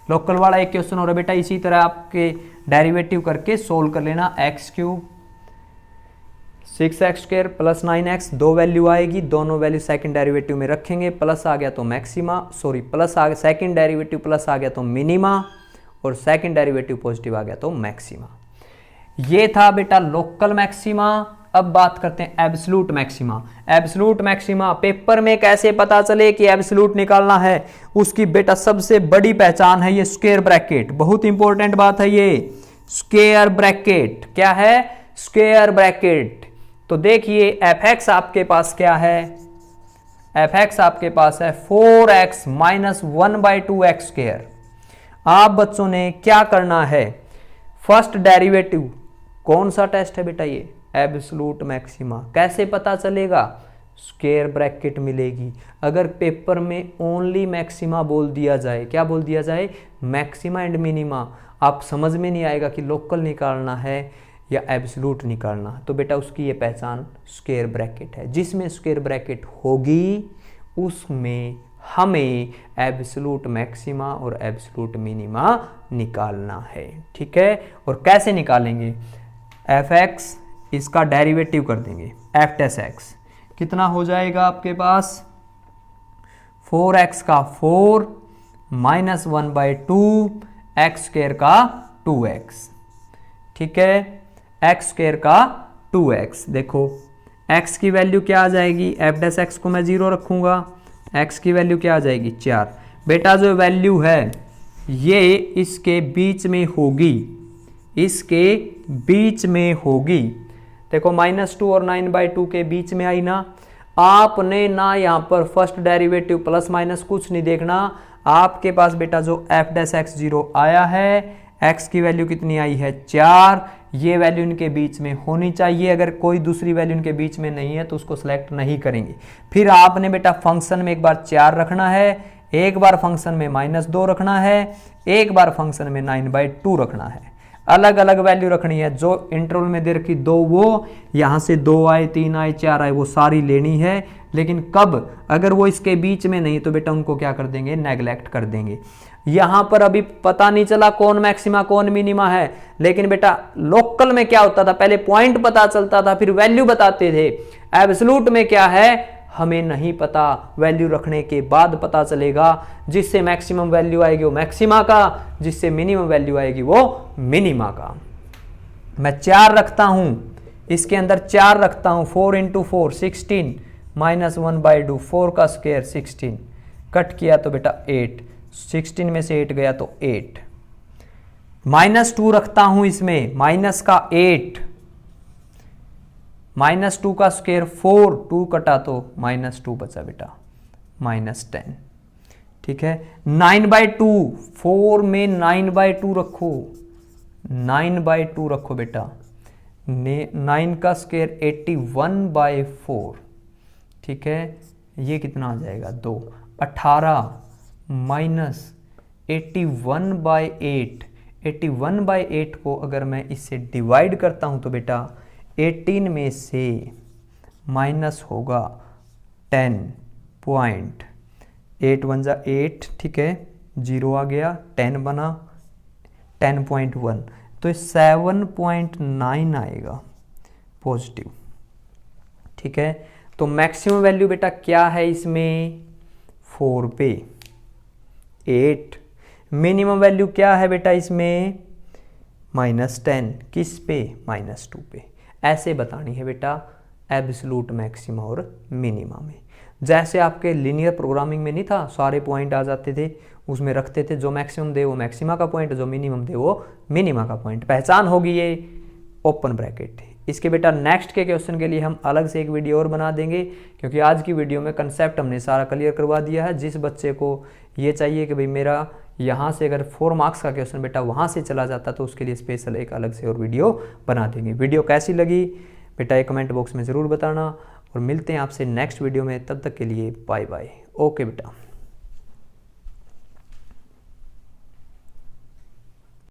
लोकल वाला एक क्वेश्चन और बेटा इसी तरह आपके डेरिवेटिव करके सोल्व कर लेना। x³ 6x² + 9x, 2 वैल्यू आएगी, दोनों वैल्यू सेकंड डेरिवेटिव में रखेंगे, प्लस आ गया तो मैक्सिमा, सॉरी प्लस आ गया, सेकंड डेरिवेटिव प्लस आ गया तो मिनिमा और सेकंड डेरिवेटिव पॉजिटिव आ गया तो मैक्सिमा। ये था बेटा लोकल मैक्सिमा। अब बात करते हैं absolute maxima. Absolute maxima paper में कैसे पता चले कि एब्सोल्यूट निकालना है, उसकी बेटा सबसे बड़ी पहचान है ये स्क्वायर ब्रैकेट। बहुत इंपॉर्टेंट बात है ये स्क्वायर ब्रैकेट। क्या है, स्क्वायर ब्रैकेट। तो देखिए fx आपके पास क्या है, fx आपके पास है 4x - 1/2x²। आप बच्चों ने क्या करना है, फर्स्ट डेरिवेटिव कौन सा टेस्ट है बेटा, ये एब्सोल्यूट मैक्सिमा। कैसे पता चलेगा, स्क्वायर ब्रैकेट मिलेगी। अगर पेपर में ओनली मैक्सिमा बोल दिया जाए, क्या बोल दिया जाए, मैक्सिमा एंड मिनिमा, आप समझ में नहीं आएगा कि लोकल निकालना है या एब्सोल्यूट निकालना है। तो बेटा उसकी ये पहचान स्क्वायर ब्रैकेट है। जिसमें स्क्वायर ब्रैकेट होगी उसमें हमें एब्सोल्यूट मैक्सिमा और एब्सोल्यूट मिनिमा निकालना है। ठीक है, और कैसे निकालेंगे, fx इसका डेरिवेटिव कर देंगे f'(x), कितना हो जाएगा आपके पास 4x का 4 - 1/2 x² का 2x। ठीक है, x² का 2x। देखो x की वैल्यू क्या आ जाएगी, f'(x) को मैं 0 रखूंगा, x की वैल्यू क्या आ जाएगी 4। बेटा जो वैल्यू है ये इसके बीच में होगी, इसके बीच में होगी। देखो -2 और 9/2 के बीच में आई ना। आपने ना यहाँ पर फर्स्ट डेरिवेटिव प्लस माइनस कुछ नहीं देखना, आपके पास बेटा जो f'(x0) आया है, x की वैल्यू कितनी आई है 4, ये वैल्यू इनके बीच में होनी चाहिए। अगर कोई दूसरी वैल्यू इनके बीच में नहीं है तो उसको सिलेक्ट नहीं करेंगे। फिर आपने बेटा फंक्शन में एक बार 4 रखना है, एक बार फंक्शन में -2 रखना है, एक बार फंक्शन में 9/2 रखना है। अलग अलग वैल्यू रखनी है, जो इंटरवल में दे रखी 2 वो यहां से 2 आए, 3 आए, 4 आए, वो सारी लेनी है। लेकिन कब, अगर वो इसके बीच में नहीं तो बेटा उनको क्या कर देंगे, नेग्लेक्ट कर देंगे। यहां पर अभी पता नहीं चला कौन मैक्सिमा कौन मिनिमा है, लेकिन बेटा लोकल में क्या होता था, पहले पॉइंट पता चलता था फिर वैल्यू बताते थे। एब्सोल्यूट में क्या है, हमें नहीं पता, वैल्यू रखने के बाद पता चलेगा। जिससे मैक्सिमम वैल्यू आएगी वो मैक्सिमा का, जिससे मिनिमम वैल्यू आएगी वो मिनिमा का। मैं 4 रखता हूं, इसके अंदर 4 रखता हूं, 4 × 4 16 -1/2, 4 का स्क्वायर 16, कट किया तो बेटा 8, 16 में से 8 गया तो 8। -2 रखता हूं इसमें, माइनस का 8, -2 का स्क्वायर 4, 2 कटा तो -2 बचा बेटा, -10। ठीक है, 9/2, 4 में 9/2 रखो, 9/2 रखो बेटा, 9 का स्क्वायर 81/4। ठीक है, ये कितना आ जाएगा 2, 18 माइनस 81/8, 81/8 को अगर मैं इससे डिवाइड करता हूं तो बेटा 18 में से माइनस होगा 10 पॉइंट, 8 1 जा 8, ठीक है, 0 आ गया, 10 बना 10.1, तो 7.9 आएगा पॉजिटिव। ठीक है, तो मैक्सिमम वैल्यू बेटा क्या है इसमें, 4 पे 8। मिनिमम वैल्यू क्या है बेटा इसमें, -10, किस पे, -2 पे। ऐसे बतानी है बेटा एब्सोल्यूट मैक्सिमा और मिनिमा में। जैसे आपके लीनियर प्रोग्रामिंग में नहीं था, सारे पॉइंट आ जाते थे, उसमें रखते थे जो मैक्सिमम दे वो मैक्सिमा का पॉइंट, जो मिनिमम दे वो मिनिमा का पॉइंट। पहचान होगी ये ओपन ब्रैकेट। इसके बेटा नेक्स्ट के क्वेश्चन के लिए हम अलग से एक वीडियो और बना देंगे, क्योंकि आज की वीडियो में कंसेप्ट हमने सारा क्लियर करवा दिया है। जिस बच्चे को ये चाहिए कि भाई मेरा यहाँ से अगर 4 मार्क्स का क्वेश्चन बेटा वहाँ से चला जाता तो उसके लिए स्पेशल एक अलग से और वीडियो बना देंगे। वीडियो कैसी लगी बेटा ये कमेंट बॉक्स में ज़रूर बताना, और मिलते हैं आपसे नेक्स्ट वीडियो में। तब तक के लिए बाय बाय। ओके बेटा।